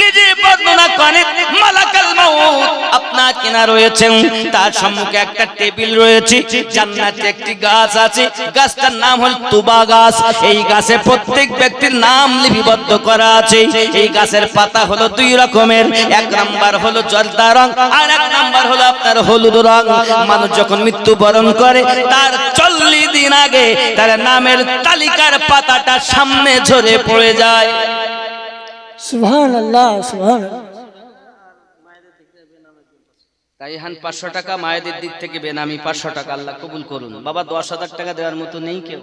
নিজে বর্ণনা করেন, মালাকাল মউত আপনার কিনা রয়েছেন, তার সম্মুখে একটা টেবিল রয়েছে, জান্নাতে একটি গাছ আছে, গাছটার নাম হল তুবা গাছ। এই গাছে প্রত্যেক ব্যক্তির নাম লিপিবদ্ধ করা আছে। এই গাছের পাতা হলো 2 রকমের, 1 নাম্বার হলো জলদা রং, আর 1 নাম্বার হলো আপনার হলুদ রং। মানুষ যখন মৃত্যুবরণ করে তার 40 দিন আগে তার নামের তালিকার পাতাটা সামনে ঝরে পড়ে যায়। সুবহানাল্লাহ, সুবহানাল্লাহ। তাই 500 টাকা মায়েদের দিক থেকে বেনামি 500 টাকা আল্লাহ কবুল করুন। বাবা 10,000 টাকা দেওয়ার মতো নেই কেউ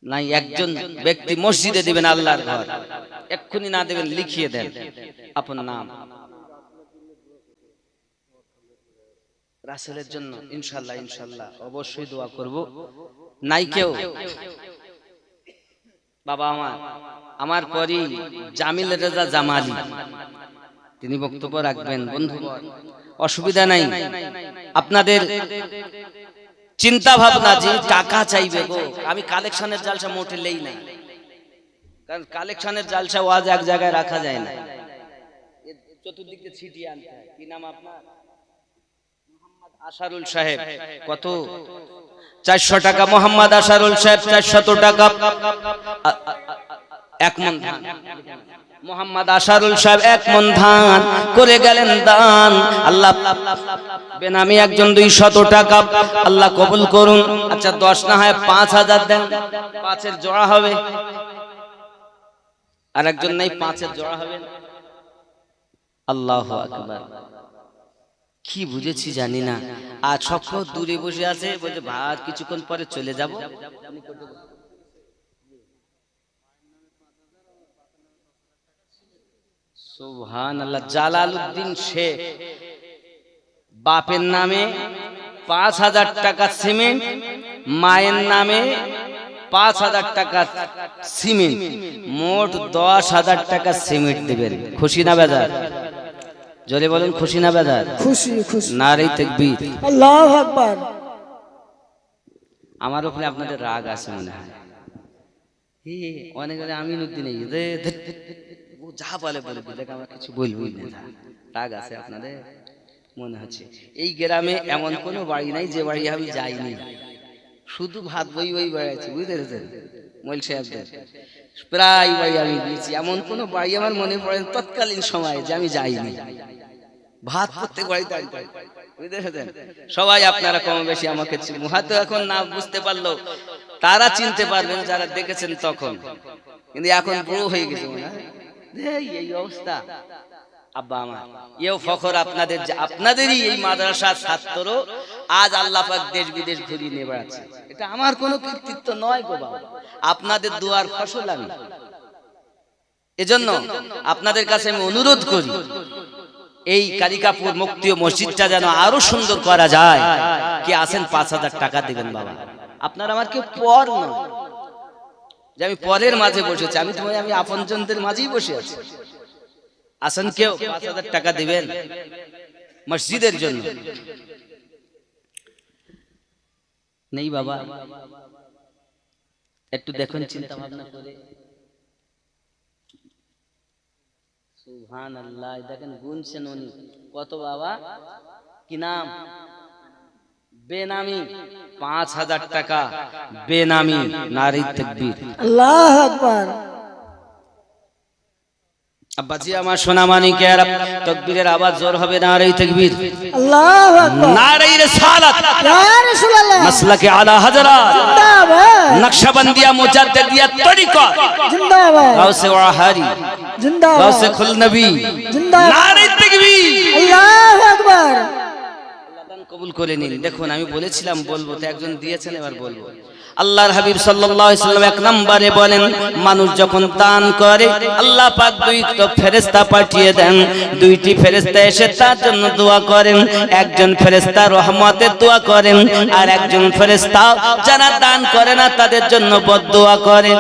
নাই। একজন ব্যক্তি মসজিদে দিবেন, আল্লাহর ঘর, এক্ষুনি না দেবেন লিখিয়ে দেন আপনার নাম রাসূলের জন্য। ইনশাআল্লাহ ইনশাআল্লাহ অবশ্যই দোয়া করব। নাই কেউ? বাবা আমার পরই জামিল রেজা জামালি, তিনি বক্তব্য রাখবেন। বন্ধুগণ, অসুবিধা নাই, আপনাদের চিন্তা ভাবনা যে টাকা চাইবে গো, আমি কালেকশনের জালসা মোটে লেই না, কারণ কালেকশনের জালসা ওয়াজ এক জায়গায় রাখা যায় না, চতুর্দিকে ছিটিয়ে আনতে হয়। কি নাম আপনার? মোহাম্মদ আশারুল সাহেব। কত? 400 টাকা। মোহাম্মদ আশারুল সাহেব 400 টাকা। 1 মণ ধান। মোহাম্মদ আশারুল সাহেব 1 মণ ধান করে গেলেন দান। আল্লাহ বেনামি একজন 200 টাকা, আল্লাহ কবুল করুন। আচ্ছা 10 না হয় 5000 দেন, 5 এর জোড়া হবে। আর একজন নাই, 5 এর জোড়া হবে। আল্লাহু আকবার। কি বুঝেছি জানি না, আর সব দূরে বসে আছে, বলছে ভাত কিছুক্ষণ পরে চলে যাব। সুবহানাল্লাহ। জালালউদ্দিন শেখ বাপের নামে ৫,০০০ টাকা সিমেন্ট, মায়ের নামে ৫,০০০ টাকা সিমেন্ট, মোট ১০,০০০ টাকা সিমেন্ট দিবেন। খুশি না বেজার? জোরে বলেন খুশি না বেজার? খুশি খুশি। নারে তাকবীর। আল্লাহু আকবার। আমার উপরে আপনাদের রাগ আছে মনে হয়। অনেক আমিনুদ্দিন ও যা বলে বলে দেখ, আমরা কিছু বলবই না, রাগ আছে আপনাদের মনে হচ্ছে। এই গ্রামে এমন কোনো বাড়ি নাই যে বাড়ি আমি যাইনি, শুধু ভাত বই বই বেড়াচ্ছি, বুঝতে পেরেছেন মইল সাহেবদের? প্রায় বাড়ি আমি গিয়েছি, এমন কোনো বাড়ি আমার মনে পড়ে তৎকালীন সময়ে যে আমি যাইনি। ভাত প্রত্যেক বাড়িতে আনতে, বুঝতে পেরেছেন? সবাই আপনারা কম বেশি আমাকে হয়তো এখন না বুঝতে পারলো, তারা চিনতে পারবেন যারা দেখেছেন তখন, কিন্তু এখন বুড়ো হয়ে গেছে মনে হয়। এই অবস্থা আব্বা আমার, এও ফখর আপনাদের, আপনাদেরই এই মাদ্রাসার ছাত্র আজ আল্লাহ পাক দেশ বিদেশ ঘুরিয়ে নিয়ে বেড়াচ্ছে। এটা আমার কোনো কৃতিত্ব নয় গো বাবা, আপনাদের দুয়ার ফসল আমি। এজন্য আপনাদের কাছে আমি অনুরোধ করি, এই কালিকাপুর মুক্তি মসজিদটা যেন আরো সুন্দর করা যায়। কি আছেন ৫,০০০ টাকা দিবেন বাবা। আপনার আমার কেউ পর না যে আমি পরের মাঝে বসেছি, আমি আপনজনদের মাঝেই বসে আছি। আসেন কেউ ৫,০০০ টাকা দিবেন মসজিদের জন্য। নেই বাবা, একটু দেখুন চিন্তা ভাবনা করে। সুবহানাল্লাহ, দেখেন গুনছেন উনি কত বাবা, কি নাম? বেনামি ৫,০০০ টাকা বেনামি। নারী তাকবীর। আল্লাহু আকবার। আব্বাজি আমার সোনা মানিকের তাকবীরের আওয়াজ জোর হবে। নারী তাকবীর। আল্লাহু আকবার। নারী রিসালাত। ইয়া রাসূলুল্লাহ। মাসলাকে আলা হযরত। জিন্দাবাদ। নকশবন্দিয়া মুজাদ্দিদিয়া তরিকা। জিন্দাবাদ। গাউসে ওয়াহারি। জিন্দাবাদ। গাউসে খুল নবী। জিন্দাবাদ। নারী তাকবীর। আল্লাহু আকবার। আল্লাহ দান কবুল করে নিন। দেখুন আমি বলেছিলাম বলবো, তো একজন দিয়েছেন, এবার বলবো। আল্লাহর হাবিব সাল্লাল্লাহু আলাইহি ওয়াসাল্লাম এক নম্বরে বলেন, মানুষ যখন দান করে আল্লাহ পাক দুইটা ফেরেশতা পাঠিয়ে দেন। দুইটি ফেরেশতা এসে তার জন্য দোয়া করেন। একজন ফেরেশতা রহমতের দোয়া করেন, আর একজন ফেরেশতা যারা দান করে না তাদের জন্য বদদোয়া করে।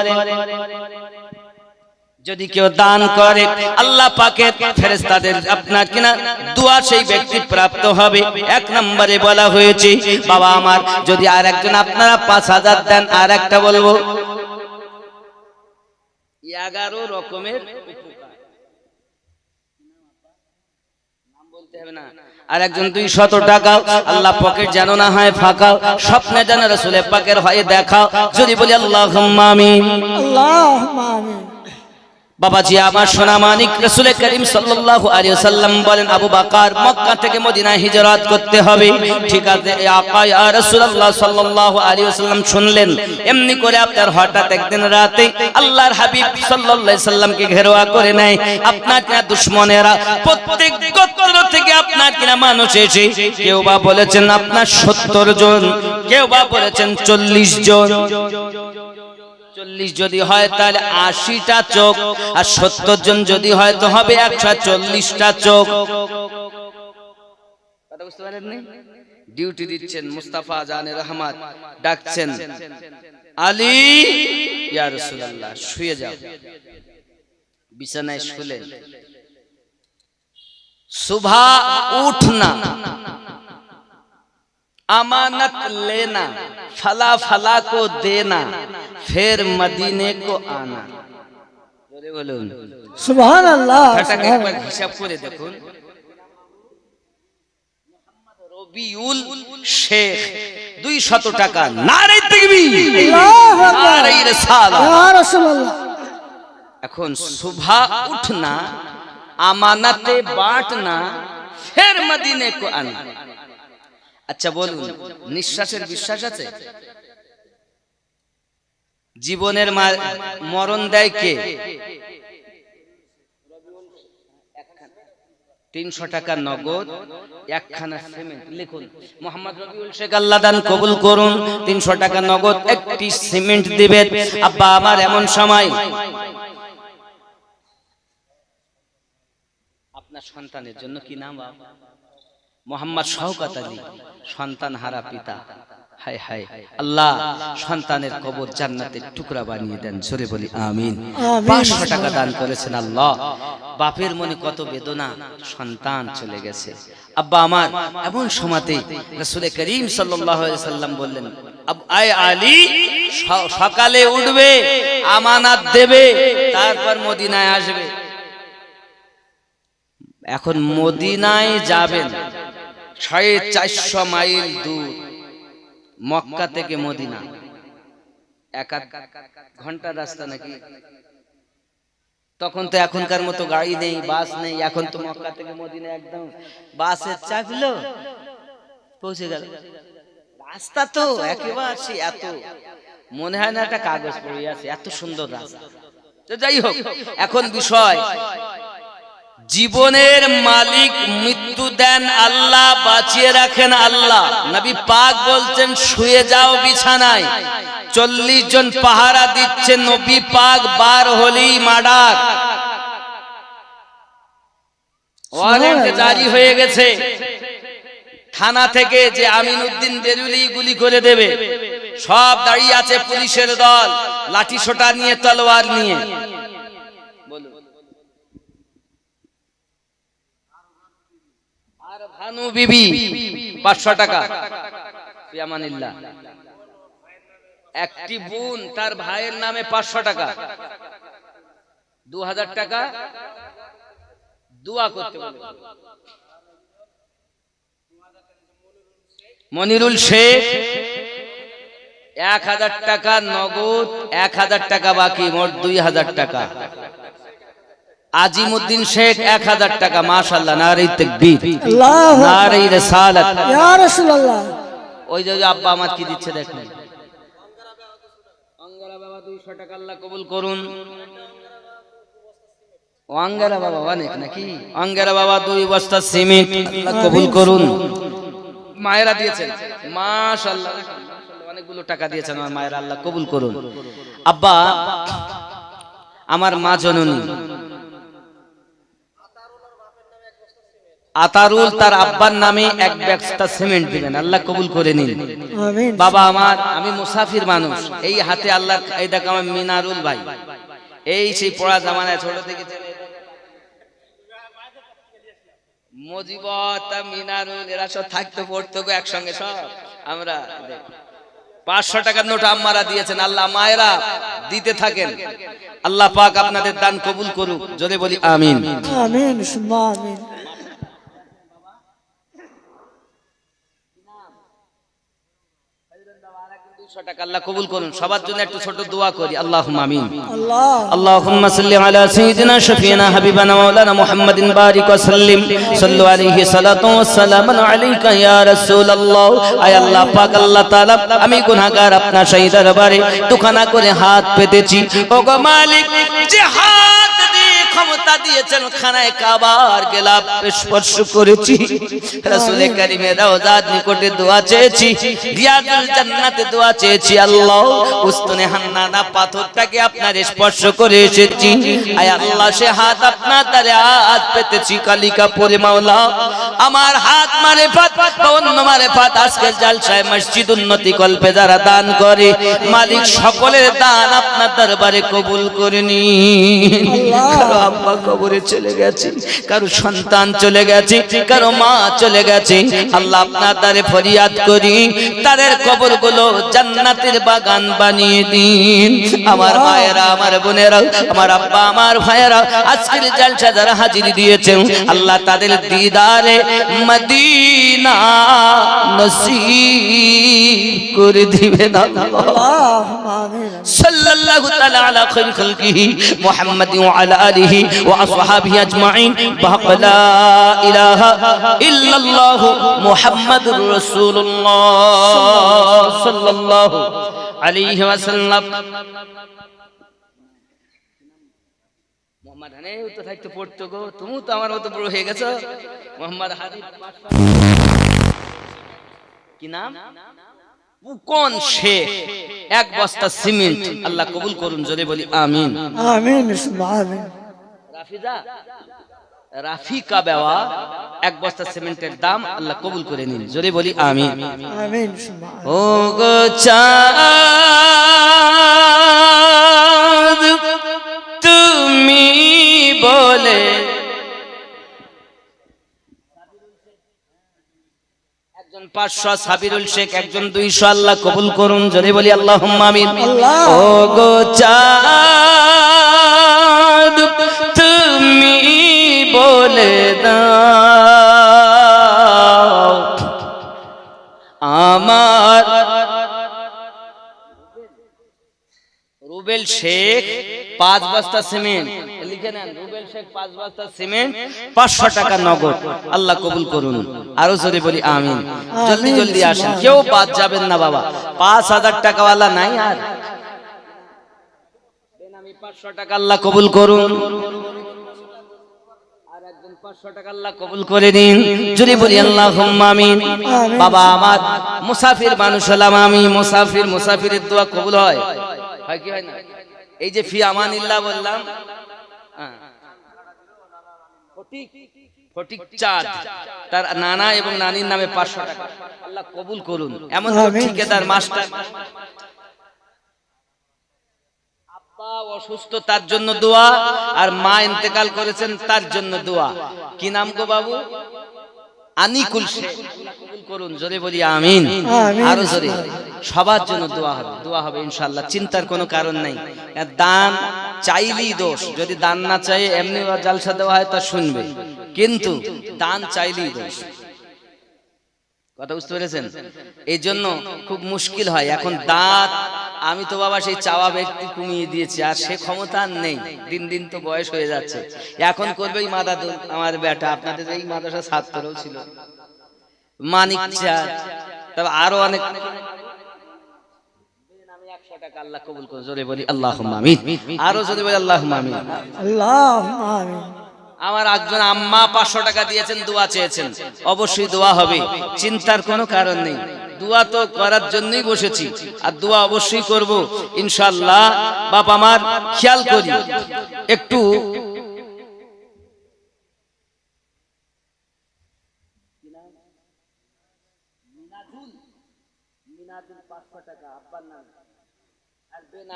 যদি কেউ দান করে আল্লাহ পাকের ফেরেশতাদের আপনার কিনা দোয়া সেই ব্যক্তি প্রাপ্ত হবে। এক নম্বরে বলা হয়েছে বাবা আমার, যদি আর একজন আপনারা ৫,০০০ দেন, আর একটা বলবো 11 রকমের উপকার, নাম বলতে হবে না। আর একজন ২০০ টাকা, আল্লাহ পকেট যেন না হয় ফাঁকা, স্বপ্নে যেন রাসূলের পাকের হয়ে দেখা। যদি বলি আল্লাহুম্মা আমিন। আল্লাহুম্মা আমিন। বাবাজি আমার সোনা মানিক, রাসূল করিম সাল্লাল্লাহু আলাইহি ওয়াসাল্লাম বলেন, আবু বকর মক্কা থেকে মদিনায় হিজরত করতে হবে। ঠিক আছে আকা ইয়া রাসূলুল্লাহ সাল্লাল্লাহু আলাইহি ওয়াসাল্লাম শুনলেন। এমনি করে আপনার হঠাৎ একদিন রাতে আল্লাহর হাবিব সাল্লাল্লাহু আলাইহি ওয়াসাল্লামকে ঘেরাও করে নেয় আপনার কিনা দুশমনেরা। প্রত্যেক গোত্র থেকে আপনার কিনা মানুষ এসে, কেউ বা বলেছেন আপনার ৭০ জন, কেউ বা বলেছেন ৪০ জন। ৪০ যদি হয় তাহলে ৮০টা চোখ, আর ৭০ জন যদি হয় তো হবে ১৪০টা চোখ। কথা বুঝতে পারেননি? ডিউটি দিচ্ছেন মুস্তাফা জানে রহমত, ডাকছেন আলী ইয়া রাসূলুল্লাহ, শুয়ে যাও। বিছানায় শুলেন। সুবহ উঠনা, अमानत लेना, फला फला को देना, फिर मदीने को आना। জোরে বলুন সুবহানাল্লাহ। একবার হিসাব করে দেখুন। মোহাম্মদ রবিউল শেখ ২০০ টাকা। নারে তাকবীর। আল্লাহু আকবার। নারে রিসালাত। ইয়া রাসূলুল্লাহ। এখন সুবহ উঠনা, আমানতে বাঁটনা, ফির মদিনে কো আনা। আচ্ছা বলুন, নিঃশ্বাসের বিশ্বাস আছে? জীবনের মরণ দেয় কে? ৩০০ টাকা নগদ, একখানা সিমেন্ট। লিখুন মোহাম্মদ রবিউল শেখ, আল্লাহ দান কবুল করুন। ৩০০ টাকা নগদ, একটি সিমেন্ট দিবেন। আব্বা আমার এমন সময় আপনার সন্তানের জন্য কি নাম বাবা? মোহাম্মদ শওকত আলী, সন্তান হারা পিতা। হায় হায়, আল্লাহ সন্তানের কবর জান্নাতের টুকরা বানিয়ে দেন, জোরে বলি আমিন। 500 টাকা দান করেছেন আল্লাহ। বাপের মনে কত বেদনা, সন্তান চলে গেছে। আব্বা আমার এমন সময়তে রাসূল করিম সাল্লাল্লাহু আলাইহি সাল্লাম বললেন, আয় আলী, সকালে উঠবে, আমানত দেবে, তারপর মদিনায় আসবে। এখন মদিনায় যাবেন 450 মাইল দূর, মক্কা থেকে মদিনা 1 ঘন্টা রাস্তা নাকি? তখন তো এখনকার মতো গাড়ি নেই, বাস নেই। এখন তো মক্কা থেকে মদিনা একদম বাসে চাপলো, পৌঁছে গেল। রাস্তা তো একেবারে এত মনে হয় না একটা কাগজ পড়ে আছে, এত সুন্দর রাস্তা। তো যাই হোক, এখন বিষয়, জীবনের মালিক মৃত্যু দেন আল্লাহ, বাঁচিয়ে রাখেন আল্লাহ। নবী পাক বলছেন, শুয়ে যাও বিছানায়, 40 জন পাহারা দিচ্ছে, নবী পাক বার হলেই মার্ডার, ওয়ারেন্ট জারি হয়ে গেছে থানা থেকে যে আমিনউদ্দিন বেরুলি গুলি করে দেবে। সব দাঁড়িয়ে আছে পুলিশের দল, লাঠি সোটা নিয়ে, তলোয়ার নিয়ে। আর ভানু বিবি 500 টাকা, ফিয়ামানিল্লাহ। একটি বোন তার ভাইয়ের নামে 500 টাকা, 2000 টাকা দোয়া করতে বলে। মনিরুল শেখ 1000 টাকা নগদ, 1000 টাকা বাকি, মোট 2000 টাকা। আজিমউদ্দিন শেখ 1000 টাকা, মাশাআল্লাহ, নারে তাকবীর, নারে রিসালাত, ইয়া রাসূলুল্লাহ। ওই যে আব্বা আমার কি দিচ্ছে দেখুন, অঙ্গারা বাবা 200 টাকা, আল্লাহ কবুল করুন। অঙ্গারা বাবা অনেক নাকি? অঙ্গারা বাবা 2 বস্তা সিমেন্ট, আল্লাহ কবুল করুন। মায়েরা দিয়েছেন, মাশাআল্লাহ, অনেকগুলো টাকা দিয়েছেন আমার মায়েরা, আল্লাহ কবুল করুন। আব্বা আমার মা জননী আতারুল, তার আব্বার নামে 1 বস্তা সিমেন্ট দিবেন, আল্লাহ কবুল করে নিন। আমিন। বাবা আমার, আমি মুসাফির মানুষ, এই হাতে আল্লাহ, এই দেখো আমার মিনারুল ভাই, এই সেই পড়া জামানায় ছোট থেকে মজিবত, মিনারুল, এরা সব থাকতে পড়তো গো একসঙ্গে সব। আমরা 500 টাকার নোট আম্মারা দিয়েছেন, আল্লাহ মায়েরা দিতে থাকেন, আল্লাহ পাক আপনাদের দান কবুল করুক, যদি বলি আমিন। আমিন সুম্মা আমিন। আল্লাহ কবুল করুন। সবার জন্য একটু ছোট দোয়া করি, আল্লাহুম্মা আমিন। আল্লাহ আল্লাহুম্মা সাল্লি আলা সাইয়্যিদিনা শাফিনা হাবিবানা মাওলানা মুহাম্মাদিন বারিক ওয়া সাল্লিম, সাল্লু আলাইহি সালাতু ওয়া সালামু আলাইকা ইয়া রাসূলুল্লাহ। আয় আল্লাহ পাক, আল্লাহ তাআলা, আমি গুনাহগার, আপনার শাহী দরবারে দুখানা করে হাত পেতেছি। ওগো মালিক, যে হাত দিয়ে ক্ষমতা দিয়েছেন, খানায় কাবার গেলাম স্পর্শ করেছি, রাসূল কারীমের রওজার নিকটে দোয়া চেয়েছি, রিয়াজুল জান্নাতে দোয়া চেয়েছি। আল্লাহ, উস্তনে হান্নানা পাথরটাকে আপনার স্পর্শ করে এসেছি। আয় আল্লাহ, সে হাত আপনার দ্বারে হাত পেতেছি, কালিকা পরে মাওলা আমার হাত মারেফাত বা অন্য মারেফাত আজকের জালসায় মসজিদ উন্নতি কল্পে যারা দান করে, মালিক সকলের দান আপনার দরবারে কবুল করে নিন। কারো আব্বা কবরে চলে গেছে, কারো সন্তান চলে গেছে, কারো মা চলে গেছে, আল্লাহ আপনার দ্বারে ফরিয়াদ করি, তাদের কবরগুলো জান্নাতের বাগান বানিয়ে দিন। আমার মায়েরা, আমার বোনেরা, আমার আব্বা, আমার ভাইয়েরা আজকের জালসা যারা হাজির দিয়েছেন, আল্লাহ তাদের দিদারে মদিনা নসিব করে দিবেন। আল্লাহুম্মা আমিন। সাল্লাল্লাহু তাআলা আলা খায়রি খালকিহি মুহাম্মাদিন ওয়া আলা আলিহি ওয়া আসহাবিহি আজমাইন, লা ইলাহা ইল্লাল্লাহ মুহাম্মাদুর রাসূলুল্লাহ সাল্লাল্লাহু আলাইহি ওয়াসাল্লাম। মোহাম্মদ হানে তো থাকতে পড়তো গো, তুমি তো আমার মতো বড় হয়ে গেছো। মোহাম্মদ হাবিব, কি নাম? কোন শেখ 1 বস্তা সিমেন্ট, আল্লাহ কবুল করুন, জোরে বলি আমিন। আমিন সুম্মা আমিন। রাফিজা রাফিকা বেওয়া 1 বস্তা সিমেন্টের দাম আল্লাহ কবুল করে নিন, জোরে বলি আমিন। আমিন সুম্মা আমিন। ও গো চাঁদ তুমি বলে, একজন 500 সাবিরুল শেখ, একজন 200, আল্লাহ কবুল করুন, জোরে বলি আল্লাহুম্মা আমিন। আল্লাহ। ও গো চাঁদ তুমি বলে দাও আমার রুবেল শেখ 5 বস্তা সিমেন্ট, লিখে নেন, রুবেল শেখ 5 বস্তা সিমেন্ট 500 টাকা নগদ, আল্লাহ কবুল করুন, আরো জোরে বলি আমিন। জলদি জলদি আসেন, কেউ বাদ যাবেন না বাবা। 5000 টাকাওয়ালা নাই আর, আমি 500 টাকা, আল্লাহ কবুল করুন। আর একজন 500 টাকা, আল্লাহ কবুল করে নিন, জোরে বলি আল্লাহুম্মা আমিন। বাবা আমার মুসাফির মানুষ হলাম আমি, মুসাফিরের দোয়া কবুল হয়, হয় কি হয় না? এই যে ফি আমানিল্লাহ বললাম, ফটিক চাঁদ, তার নানা এবং নানির নামে 500 টাকা, আল্লাহ কবুল করুন। এমন ঠিকাদার মাস্টার, আব্বা অসুস্থ তার জন্য দোয়া, আর মা ইন্তেকাল করেছেন তার জন্য দোয়া। কি নাম গো বাবু? আনিকুল শেখ, কবুল করুন, জোরে বলি আমিন, আরো জোরে। সবার জন্য দোয়া হবে, দোয়া হবে ইনশাআল্লাহ, চিন্তার কোনো কারণ নাই। দান চাইলেই দোষ, যদি দান না চাই এমনি জালসা দেওয়া হয় তা শুনবে, কিন্তু দান চাইলেই দোষ। কথা বুঝতে পেরেছেন? এই জন্য খুব মুশকিল হয় এখন দাঁত। আমি তো বাবা সেই চাওয়া ব্যক্তি কমিয়ে দিয়েছি, আর সে ক্ষমতা নেই, দিন দিন তো বয়স হয়ে যাচ্ছে। এখন করবে এই মাদাদুল, আমার বেটা, আপনাদের এই মাদ্রাসা ছাত্রও ছিল, মানিক চাঁদ, তবে আরো অনেক। আমি 100 টাকা, আল্লাহ কবুল করুন, জোরে বলি আল্লাহুম্মা আমিন, আরো জোরে বলি আল্লাহুম্মা আমিন। আল্লাহুম্মা আমিন। আমার একজন আম্মা 500 টাকা দিয়েছেন, দোয়া চেয়েছেন, অবশ্যই দোয়া হবে, চিন্তার কোনো কারণ নেই। দোয়া তো করার জন্যই বসেছি, আর দোয়া অবশ্যই করব ইনশাআল্লাহ। বাপ আমার খেয়াল করি একটু,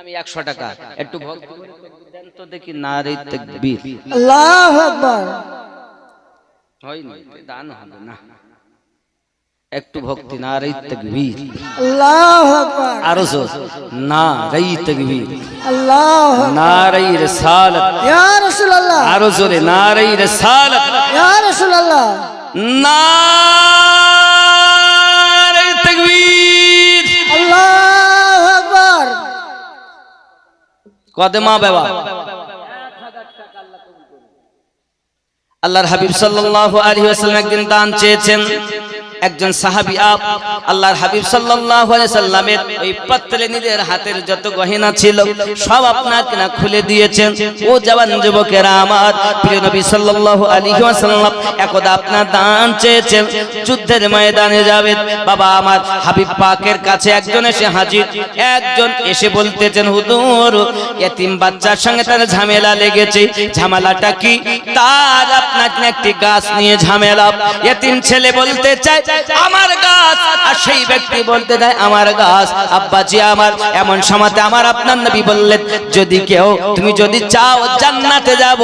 আমি 100 টাকা, একটু ভক্তি করে দেন তো দেখি, নারে তাকবীর, আল্লাহু আকবার। হয়নি, দান হবে না, একটু ভক্তি, নারে তাকবীর, আল্লাহু আকবার। আরো জোর, নারে তাকবীর, আল্লাহু আকবার। নারে রিসালাত, ইয়া রাসূলুল্লাহ, আরো জোরে, নারে রিসালাত, ইয়া রাসূলুল্লাহ, নারে তাকবীর, আল্লাহু আকবার। কদমা বাবা। আল্লাহর হাবিব সাল্লাল্লাহু আলাইহি ওয়াসাল্লাম একদিন দান চেয়েছেন। একজন সাহাবী আল্লাহর হাবিব সাল্লাল্লাহু আলাইহি সাল্লামের ওই পাত্রে নিজের হাতের যত গহনা ছিল সব আপনাকে না খুলে দিয়েছেন। ও জওয়ান যুবকেরা, আমার প্রিয় নবী সাল্লাল্লাহু আলাইহি ওয়াসাল্লাম একদা আপনার দান চেয়েছেন, যুদ্ধের ময়দানে যাবেন। বাবা আমার হাবিব পাকের কাছে একজন এসে হাজির, একজন এসে বলতেছেন, হুজুর এতিম বাচ্চার সঙ্গে তার ঝামেলা লেগেছে। ঝামেলাটা কি? তার আপনাকে একটি গাছ নিয়ে ঝামেলা। এতিম ছেলে বলতে চায় আমার গাছ, আর সেই ব্যক্তি বলতে দেয় আমার গাছ। আব্বাজি আমার, এমন সময়তে আমার আপনার নবী বললেন, যদি কেউ, তুমি যদি চাও জান্নাতে যাব,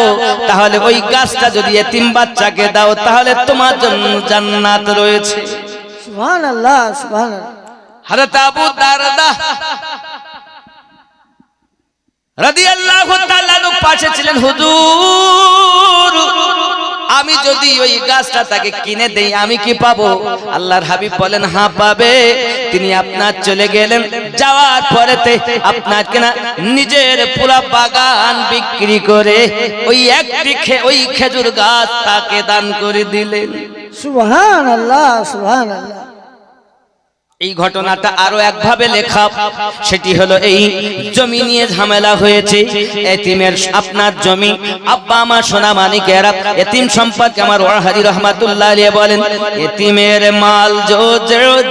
তাহলে ওই গাছটা যদি এতিম বাচ্চাকে দাও, তাহলে তোমার জন্য জান্নাত রয়েছে। সুবহানাল্লাহ, সুবহানাল্লাহ। হযরত আবু দারদা রাদিয়াল্লাহু তাআলা পাশে ছিলেন। হুজুর আমি যদি ওই গাছটা তাকে কিনে দেই আমি কি পাবো? আল্লাহর হাবিব বলেন, হ্যাঁ পাবে। তিনি আপনার চলে গেলেন, যাওয়ার পরেতে আপনার কিনা নিজের পুরা বাগান বিক্রি করে ওই একটি ওই খেজুর গাছ তাকে দান করে দিলেন। সুবহানাল্লাহ, সুবহানাল্লাহ। এই ঘটনাটা আরো একভাবে লেখা, সেটি হলো এই জমি নিয়ে ঝামেলা হয়েছে। এতিমের আপনার জমি, আব্বা আমার সোনা মানিকেরা, এতিম সম্পর্কে আমার ওয়াহাদি রহমাতুল্লাহ আলাইহি বলেন, এতিমের মাল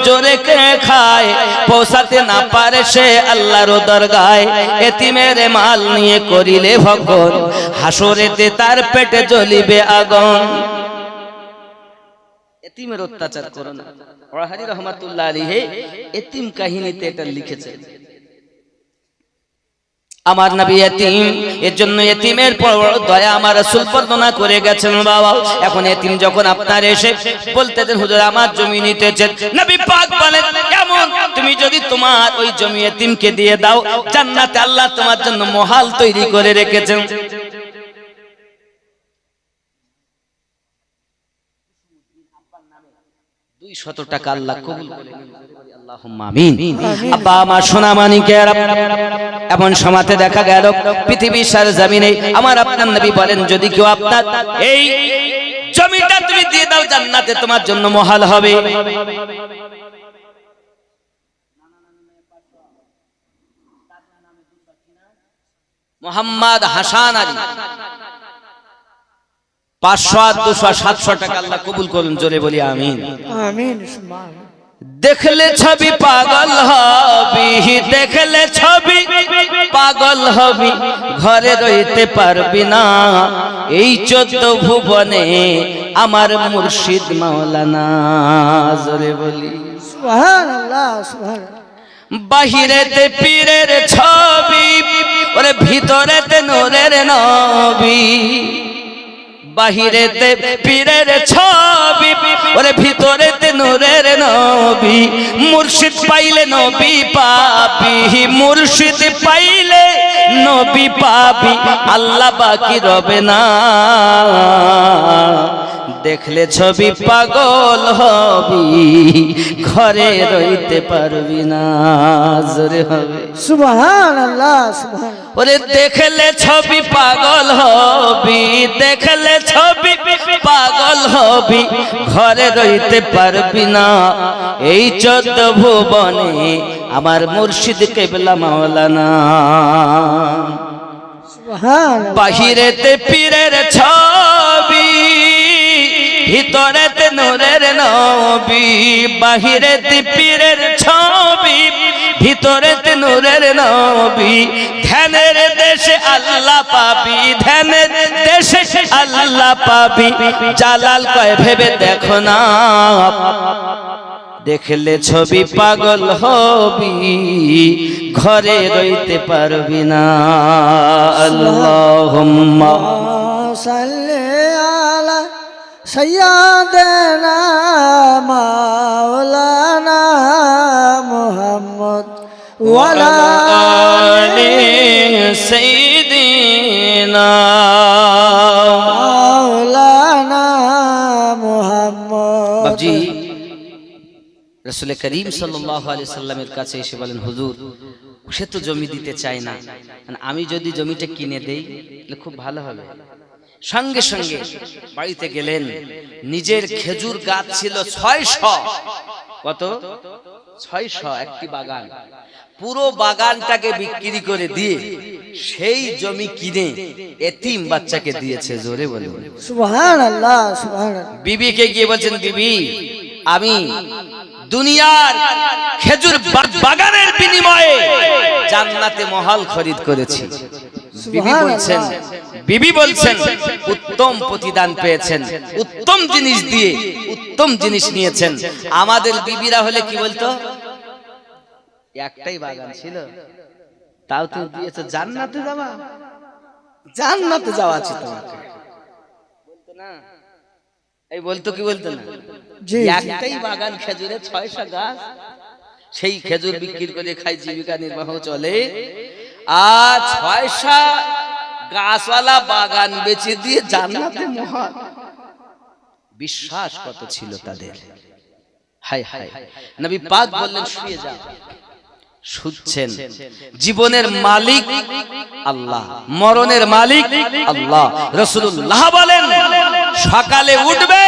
জোরে কে খায়, পৌঁছাতে না পারে সে আল্লাহর দরগায়। এতিমের মাল নিয়ে করিলে ভগবান, হাসরেতে তার পেটে জ্বলিবে আগুন। এতিমের অত্যাচার করো না। ওয়াহাদি রহমাতুল্লাহ আলাইহি এতিম কাহিনীতে এটা লিখেছেন। আমার নবী এতিম, এর জন্য এতিমের পর দয়া আমার রাসূল বর্ণনা করে গেছেন। বাবা এখন এতিম যখন আপনার এসে বলতেছেন হুজুর আমার জমি নিতেছেন, নবী পাক বলেন কেমন, তুমি যদি তোমার ওই জমি এতিমকে দিয়ে দাও, জান্নাতে আল্লাহ তোমার জন্য মহল তৈরি করে রেখেছেন। 200 টাকা আল্লাহ কবুল করে নিন, আল্লাহুম্মা আমিন। আব্বা আমার সোনা মানিকেরা, এমন সমাতে দেখা গেল পৃথিবীর সারা জমিনে আমার আপনার নবী বলেন, যদি কেউ আপনার এই জমিটা তুমি দিয়ে দাও, জান্নাতে তোমার জন্য মহল হবে। মোহাম্মদ হাসান আলী 500 200 700 টাকা আল্লাহ কবুল করুন, জোরে বলি আমিন আমিন। দেখলে ছবি পাগল হবি, দেখলে ছবি পাগল হবি, ঘরে রইতে পারবি না, এই 14 ভুবনে আমার মুর্শিদ মাওলানা, জোরে বলি সুবহানাল্লাহ সুবহানাল্লাহ। বাহিরেতে পীরের ছবি, ওরে ভিতরেতে নূরের নবী। বাহিরেতে পীরের ছবি, ওরে ভিতরেতে নূরের নবী। মুর্শিদ পাইলে নবী পাবি, মুর্শিদ পাইলে নবী পাবি, আল্লাহ বাকি রবে না। দেখলে ছবি পাগল হবি, ঘরে রইতে পারবি না, জোরে হবে সুবহানাল্লাহ সুবহানাল্লাহ। ওরে দেখলে ছবি পাগল হবি, দেখলে ছবি পাগল হবি, ঘরে রইতে পারবি না, এই 14 ভুবনে আমার মুর্শিদ কেবলা মাওলানা। সুবহানাল্লাহ। বাহিরেতে পীরের ছবি, ভিতরেতে নূরের নবী। বাহিরেতে পীরের ছবি, ভিতরেতে নূরের নবী। ধ্যানের দেশে আল্লাহ পাবি, ধ্যানের দেশে আল্লাহ পাবি, জালাল কয় ভেবে দেখো না। দেখলে ছবি পাগল হবি, ঘরে রইতে পারবি না। আল্লাহুম্মা সাল্লি আলা সাইয়্যিদিনা মাওলানা মুহাম্মদ ওয়া আলা আলি সাইয়্যিদিনা মাওলানা মুহাম্মদ। বাবজি রাসূল করিম সাল্লাল্লাহু আলাইহি সাল্লামের কাছে এসে বলেন, হুজুর সে তো জমি দিতে চায় না, আমি যদি জমিটা কিনে দেই তাহলে খুব ভালো হবে। সঙ্গে সঙ্গে বাড়িতে গেলেন, নিজের খেজুর গাছ ছিল 600, কত 600 একটি বাগান, পুরো বাগানটাকে বিক্রি করে দিয়ে সেই জমি কিনে এতিম বাচ্চাকে দিয়েছে, জোরে বলুন সুবহানাল্লাহ সুবহানাল্লাহ। বিবিকে গিয়ে বলছেন, বিবি আমি দুনিয়ার খেজুর বাগানের বিনিময়ে জান্নাতে মহল খরিদ করেছি। বিবি বলছেন উত্তম প্রতিদান পেয়েছেন, উত্তম জিনিস দিয়ে উত্তম জিনিস নিয়েছেন। আমাদের বিবিরা হলে কি বলতো, একটাই বাগান ছিল, তাও তুমি দিয়েছো, জান্নাতে যাওয়া, জান্নাতে যাওয়া আছে তোমাকে, বলতো না? এই বলতো কি বলতো না? একটাই বাগান, খেজুরের 600 গাছ, সেই খেজুর বিক্রি করে খাই, জীবিকা নির্বাহ চলে। আর 600 গাছওয়ালা বাগান বেচে দিয়ে জান্নাতে মহল। বিশ্বাস কত ছিল তাদের! হায় হায়, নবী পাক বললেন শুয়ে যাও। শুচ্ছেন। জীবনের মালিক আল্লাহ, মরণের মালিক আল্লাহ। রাসূলুল্লাহ বলেন সকালে উঠবে,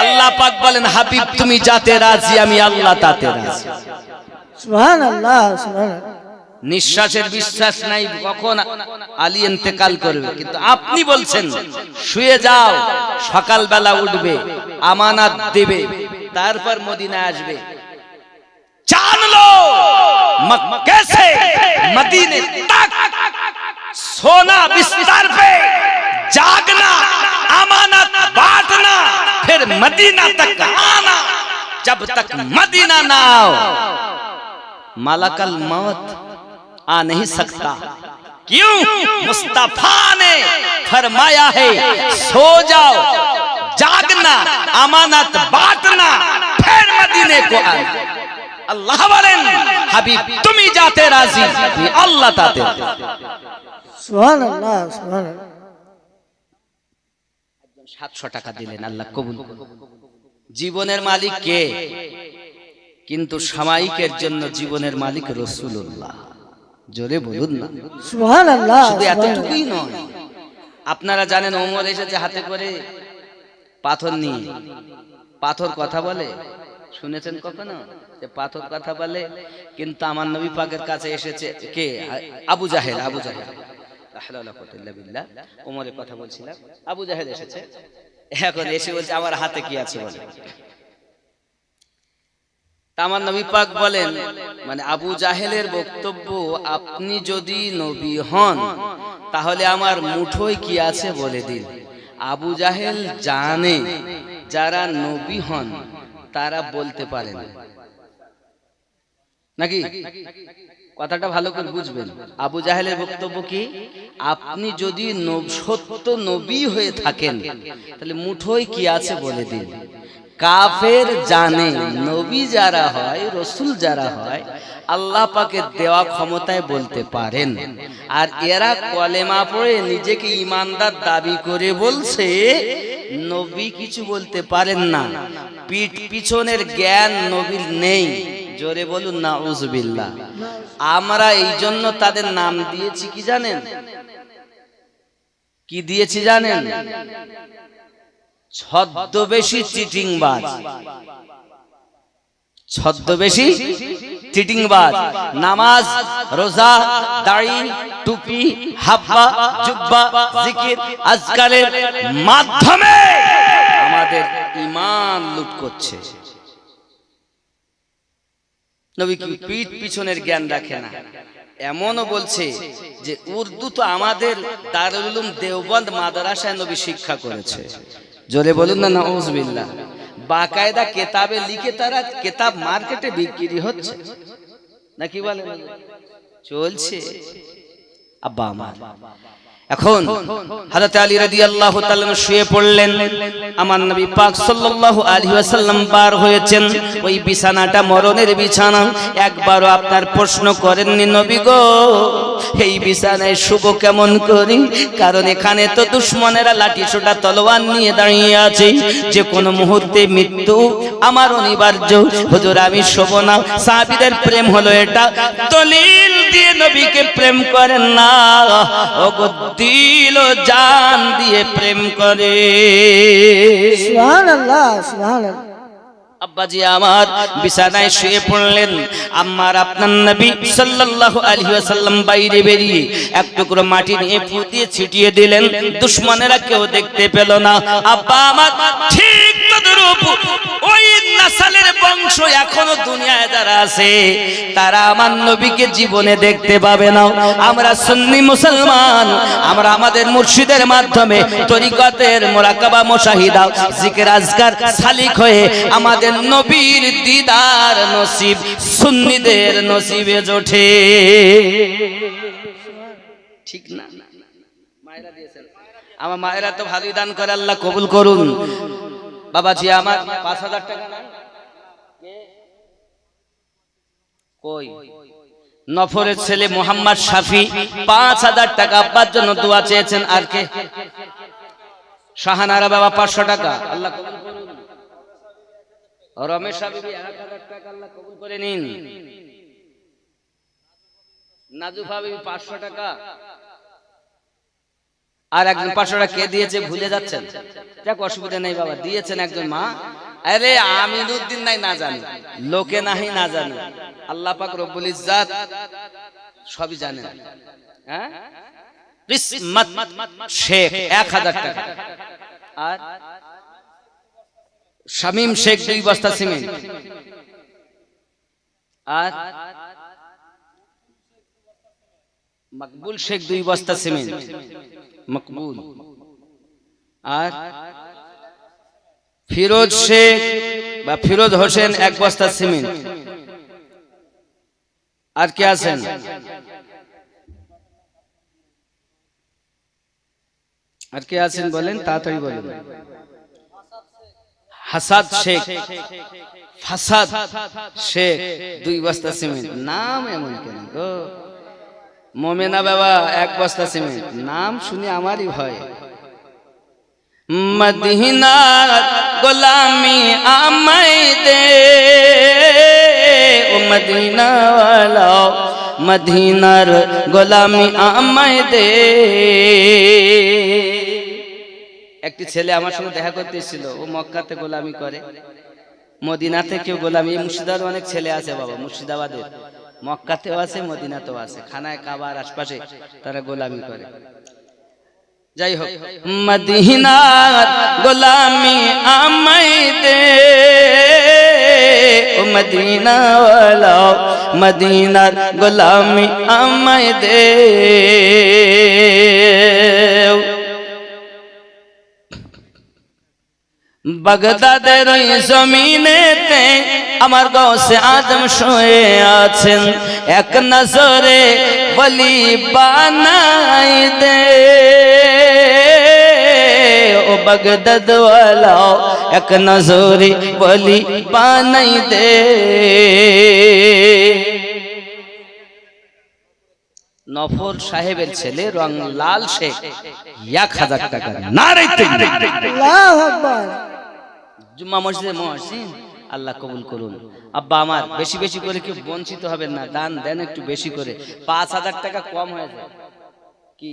আল্লাহ পাক বলেন হাবিব তুমি যাতে রাজি আমি আল্লাহ তাতে রাজি। সুবহানাল্লাহ সুবহানাল্লাহ। নিঃশ্বাসের বিশ্বাস নাই কখন আলী ইন্তেকাল করবে, কিন্তু আপনি বলছেন শুয়ে যাও, সকালবেলা উঠবে, আমানত দেবে, তারপর মদিনায় আসবে। जान लो मक्के से मदीने तक सोना बिस्तर पे, जागना, अमानत बांटना, फिर मदीना तक आना। जब तक मदीना ना आओ मलकल मौत आ नहीं सकता। क्यों? मुस्तफा ने फरमाया है सो जाओ, जागना, अमानत बांटना, फिर मदीने को आना। আল্লাহ বলেন হাবিব তুমি যাতে রাজি আমি আল্লাহ তাতে। সুবহানাল্লাহ সুবহানাল্লাহ। 700 টাকা দিলেন, আল্লাহ কবুল করুন। জীবনের মালিক কে? কিন্তু সাময়িকের জন্য জীবনের মালিক রাসূলুল্লাহ। জোরে বলুন না সুবহানাল্লাহ। শুধু এতটুকুই নয়, আপনারা জানেন ওমর এসেছে হাতে করে পাথর নিয়ে। পাথর কথা বলে, শুনেছেন কখনো যে পাথর কথা বলে? কিন্তু আমার নবী পাকের কাছে এসেছে কে? আবু জাহেল। আবু জাহেল বিল্লাহ, ওমরের কথা বলছিলাম। আবু জাহেল এসেছে, এখন এসে বলছে আমার হাতে কি আছে বলে। আমার নবী পাক বলেন, মানে আবু জাহেলের বক্তব্য, আপনি যদি নবী হন তাহলে আমার মুঠোয় কি আছে বলে দিন। আবু জাহেল জানে যারা নবী হন তারা বলতে পারেন নাকি? কথাটা ভালো করে বুঝবেন। আবু জাহেলের বক্তব্য কি? আপনি যদি সত্য নবী হয়ে থাকেন তাহলে মুঠোয় কি আছে বলে দিন। কাফের জানে নবী যারা হয়, রসুল যারা হয়, আল্লাহ পাকের দেওয়া ক্ষমতায় বলতে পারেন। আর এরা কলেমা পড়ে নিজেকে ইমানদার দাবি করে বলছে নবী কিছু বলতে পারেন না, পিঠ পিছনের জ্ঞান নবীর নেই। জোরে বলুন নাউজুবিল্লাহ। আমরা এই জন্য তাদের নাম দিয়েছি কি জানেন? কি দিয়েছি জানেন? ছদ্মবেশী চিটিংবাজ। ছদ্মবেশী চিটিংবাজ। নামাজ, রোজা, দাড়ি, টুপি, হাব্বা, জুব্বা, জিকির, আজকারের মাধ্যমে আমাদের ঈমান লুট করছে। নবী কি পিঠ পিছনের জ্ঞান রাখে না। এমনও বলছে যে উর্দু তো আমাদের দারুল উলুম দেওবন্দ মাদ্রাসায় নবী শিক্ষা করেছে। জোরে বলুন না নাউজুবিল্লাহ। বাকায়দা কিতাবে লিখে তারা কিতাব মার্কেটে বিক্রি হচ্ছে নাকি বলেন? চলছে। আব্বা আমার এখন হযরত আলী রাদিয়াল্লাহু তাআলা শুয়ে পড়লেন। আমার নবী পাক সাল্লাল্লাহু আলাইহি ওয়াসাল্লাম বার হয়েছেন। ওই বিছানাটা মরণের বিছানা। একবারও আপনার প্রশ্ন করেননি নবী গো এই বিছানায় শুভ কেমন করি? কারণ এখানে তো দুশমনেরা লাঠি সোটা তলোয়ার নিয়ে দাঁড়িয়ে আছে, যে কোনো মুহূর্তে মৃত্যু আমার অনিবার্য। হুজুর আমি শোব না। সাহাবীদের প্রেম হলো এটা, দলিল দিয়ে নবীকে প্রেম করেন না, ওগো দিল ও জান দিয়ে প্রেম করে। সুবহানাল্লাহ সুবহানাল্লাহ। আব্বাজি আমার বিছানায় শুয়ে পড়লেন। আমার আপনার নবী সাল্লাল্লাহু আলাইহি ওয়াসাল্লাম বাইরে বেরিয়ে এক টুকরো মাটি নিয়ে ফু দিয়ে ছিটিয়ে দিলেন। দুশমনেরা কেউ দেখতে পেল না। আব্বা আমার ঠিক তদ্রূপ ওই নাসালের বংশ এখনো দুনিয়ায় যারা আছে তারা আমার নবীকে জীবনে দেখতে পাবে না। আমরা সুন্নি মুসলমান, আমরা আমাদের মুর্শিদের মাধ্যমে তরিকতের মুরাকাবা মুশাহিদা জিকির আজকার সালিক হয়ে আমাদের নবীর দিদার নসিব সুন্নিদের নসিবে জোটে। ঠিক না? মায়েরা দিয়েছেন, আমার মায়েরা তো ভালোই দান করে, আল্লাহ কবুল করুন। বাবাজি আমার 5000 টাকা না কই? নফরের ছেলে মোহাম্মদ শাফি 5000 টাকা আব্বার জন্য দোয়া চেয়েছেন। আর কে? শাহানারা বাবা 500 টাকা, আল্লাহ কবুল করুন। রমেশ হাবিবি 1000 টাকা, আল্লাহ কবুল করে নিন। নাজুফ হাবিবি 500 টাকা, আর একজন 500 টাকা কে দিয়েছে ভুলে যাচ্ছেন, যাক অসুবিধা নেই বাবা, দিয়েছেন একজন মা। আরে আমিনুদ্দিন নাই না জানি, লোকে নাহি না জানি, আল্লাহ পাক রব্বুল ইজ্জাত সবই জানেন। হ্যাঁ, কিসমত শেখ 1000 টাকা, আর শামীম শেখ 2 বস্তা সিমেন্ট, আর মকবুল শেখ 2 বস্তা সিমেন্ট, মকবুল, আর ফিরোজ শেখ বা ফিরোজ হোসেন 1 বস্তা সিমেন্ট। আর কে আছেন? আর কে আছেন বলেন, তাড়াতাড়ি বলেন। হাসাদ শেখ, ফাসাদ শেখ 2 বস্তা সিমেন্ট। নাম এমন কেন গো? মোমেনা বাবা 1 বস্তা সিমেন্ট। নাম শুনে আমারই ভয়। মদিনার গোলামি আমায় দে, ও মদিনা ওয়ালা, মদিনার গোলামি আমায় দে। একটি ছেলে আমার সঙ্গে দেখা করতে এসেছিল, ও মক্কাতে গোলামি করে, মদিনাতে কেউ গোলামি। মুর্শিদাবাদের অনেক ছেলে আছে বাবা, মুর্শিদাবাদের মক্কাতেও আছে, মদিনাতেও আছে, খানায় কাবার আশপাশে তারা গোলামি করে। যাই হোক, মদিনার গোলামি আমায় দে, ও মদিনা ওয়ালা, মদিনার গোলামি আমায় দে। বাগদাদের ওই জমিনেতে আমার গৌসে আজম শুয়ে আছেন, এক নজরে বলি বানাই দে, ও বাগদাদ ওয়ালা, এক নজরে বলি বানাই দে। নফর সাহেবের ছেলে রং লাল শেখ 1000 টাকা। নারে তাকবীর, আল্লাহু আকবার। জুম্মা মসজিদে মুয়াজ্জিন, আল্লাহ কবুল করুন। আব্বা আমার বেশি বেশি করে কেউ বঞ্চিত হবেন না, দান দেন একটু বেশি করে, 5000 টাকা কম হয়ে যায়। কি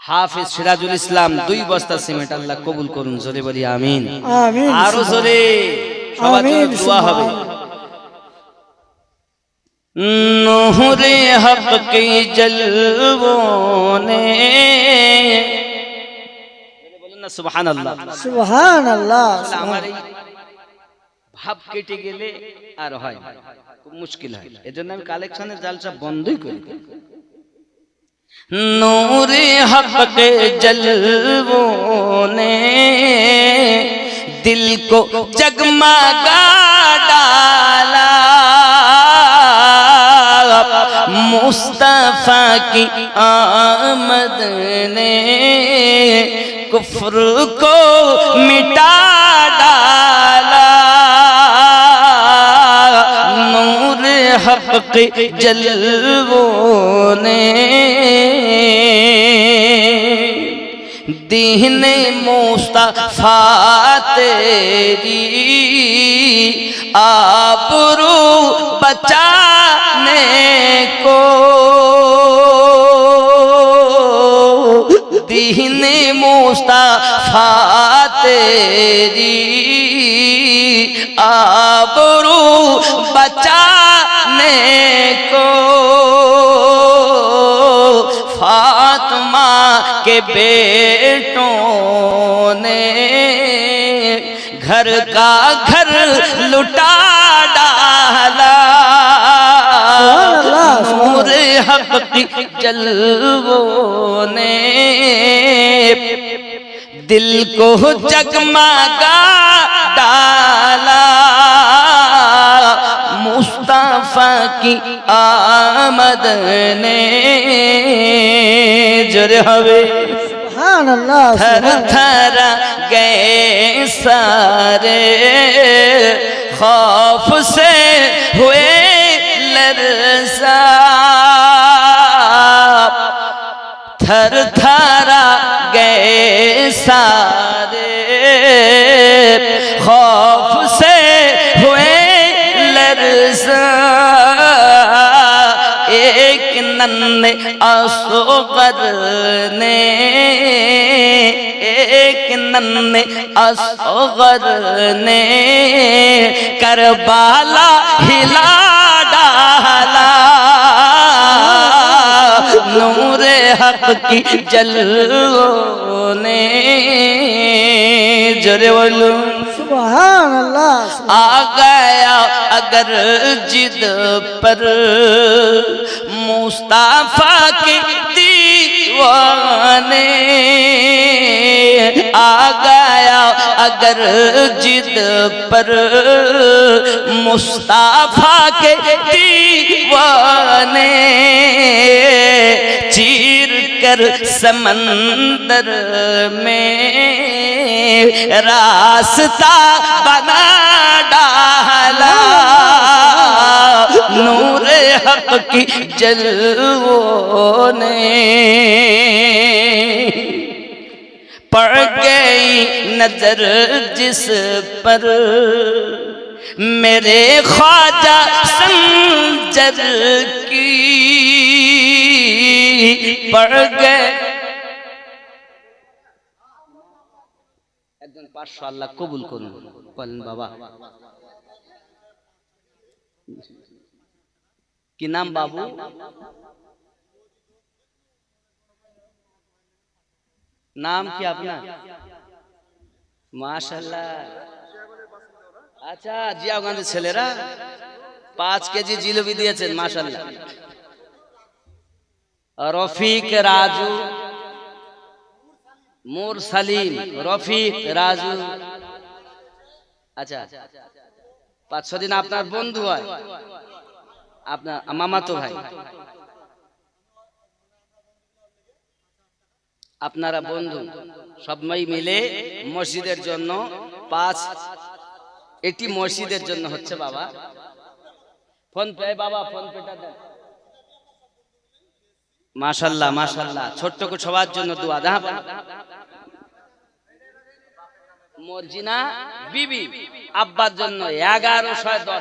হাফেজ সিরাজুল ইসলাম 2 বস্তা সিমেন্ট, আল্লাহ কবুল করুন, জোরে বলি আমিন। আমিন। আরো জোরে, সবার জন্য দোয়া হবে। নূরে হক কি জলওয়াঁ নে, বলুন না সুবহানাল্লাহ। সুবহানাল্লাহ। আমার এই ভাব কেটে গেলে আর হয় খুব মুশকিল হয়, এজন্য আমি কালেকশনের জালসা বন্ধই করি। নূরে হক কে জলওয়াঁ নে দিল কো জগমगा डाला, मुस्तफा की आमद ने कुफ्र को मिटा डाला, नूर हक के जलवों ने दीन मुस्तफा तेरी आबरू बचाने को, दीन मुस्तफा तेरी आबरू बचाने को, फातिमा के बेटों ने घर का घर लुटा डाला, नूर हक की जलवों ने दिल को जगमगा डाला, मुस्तफा की आमद ने जोरे हवे सुबहानल्लाह। थर थर गए सारे, खौफ से हुए लरज़ा, थर थर गए सारे, खौफ से हुए लरज़ा, एक नन्हे असगर ने, एक नन्हे असगर ने करबाला हिला डाला, नूरे हक की जलवों ने। जोरे बोलो सुभान अल्लाह। आ गया अगर जिद पर मुस्ताफा के दीवाने, आ गया अगर जिद पर मुस्ताफा के दीवाने, चीर कर समंदर में रास्ता बना डाला, नूरे हक की जलवों ने। पड़ गई नजर जिस पर मेरे ख्वाजा संजर की, पड़ गए একজন 500 আল্লাহ কবুল করুন বলেন বাবা। কি নাম বাবু? নাম কি আপনার? মাশাআল্লাহ। আচ্ছা, জিয়াগঞ্জের ছেলেরা 5 কেজি জিলাপি দিয়েছেন, মাশাআল্লাহ। রফিক রাজু, মুরসালিম, রফিক রাজু। আচ্ছা, 5-6 দিন আপনার বন্ধু হয়, আপনার মামাতো ভাই। আপনারা বন্ধু সবাই মিলে মসজিদের জন্য 5 এটি মসজিদের জন্য হচ্ছে বাবা। ফোন পে বাবা, ফোন পেটা দেন। মাশাআল্লাহ মাশাআল্লাহ। ছোট্ট করে সবার জন্য দোয়া দেন। মর্জিনা বিবি আব্বার জন্য 1110 টাকা।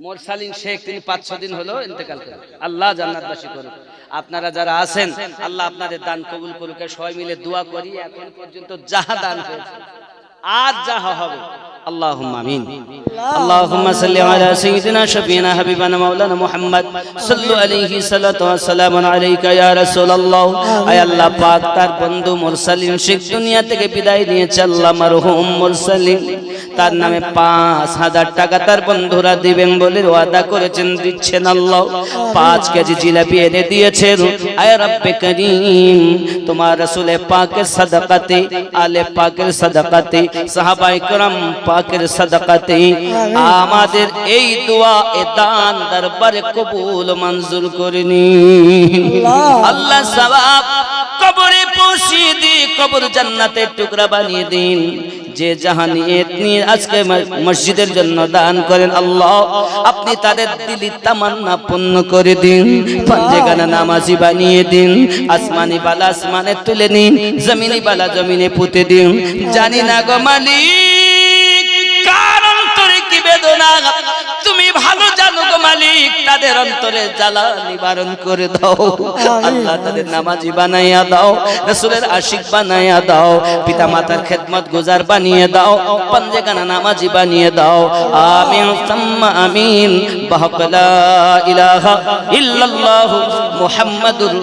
মোরসালিন শেখ তিনি 5-6 দিন হলো ইন্তেকাল করেন, আল্লাহ জান্নাতবাসী করুন। আপনারা যারা আছেন আল্লাহ আপনাদের দান কবুল করুক। সবাই মিলে দোয়া করি, এখন পর্যন্ত যাহা দান হয়েছে আজ যাহা হবে اللهم آمين. اللهم صل على سيدنا شفينا حبيبنا مولانا محمد صلوا عليه الصلاة والسلام عليك يا رسول الله. আয় আল্লাহ পাক তার বন্ধু মুরসালিন শেখ দুনিয়া থেকে বিদায় নিয়েছে আল্লাহ, মরহুম মুরসালিন তার নামে 5000 টাকা তার বন্ধুরা দিবেন বলে ওয়াদা করেছেন, দিচ্ছেন আল্লাহ। 5 কেজি জিলাপি এনে দিয়েছেন। আয় রব্বে করিম, তোমার রাসূলে পাকের সাদাকাতে, আলে পাকের সাদাকাতে, সাহাবায়ে কেরাম পাকের সাদাকাতে আমাদের এই দোয়া এ দান দরবারে কবুল মঞ্জুর করে নিন আল্লাহ। সওয়াব কবরে পৌঁছিয়ে দিন, কবর জান্নাতের টুকরা বানিয়ে দিন। যে জাহানিয়ত নিয়ে আজকে মসজিদের জন্য দান করেন আল্লাহ, আপনি তাদের দিলি তামান্না পূর্ণ করে দিন। পাঞ্জেগানা নামাজি বানিয়ে দিন, আসমানি বালা আসমানে তুলে নিন, জমিনি বালা জমিনে পুঁতে দিন। জানি না গো মালিক কার অন্তরে কি বেদনা, তুমি ভালো জানো গো মালিক, তাদের অন্তরে জ্বালা নিবারণ করে দাও আল্লাহ। তাদের নামাজি বানাইয়া দাও, রাসূলের আশিক বানাইয়া দাও, পিতা মাতার খেদমত গুজার বানিয়ে দাও, পাঞ্জেগানা নামাজি বানিয়ে দাও। আমিন সুম্মা আমিন। বাহক লা ইলাহা ইল্লাল্লাহু মুহাম্মাদুর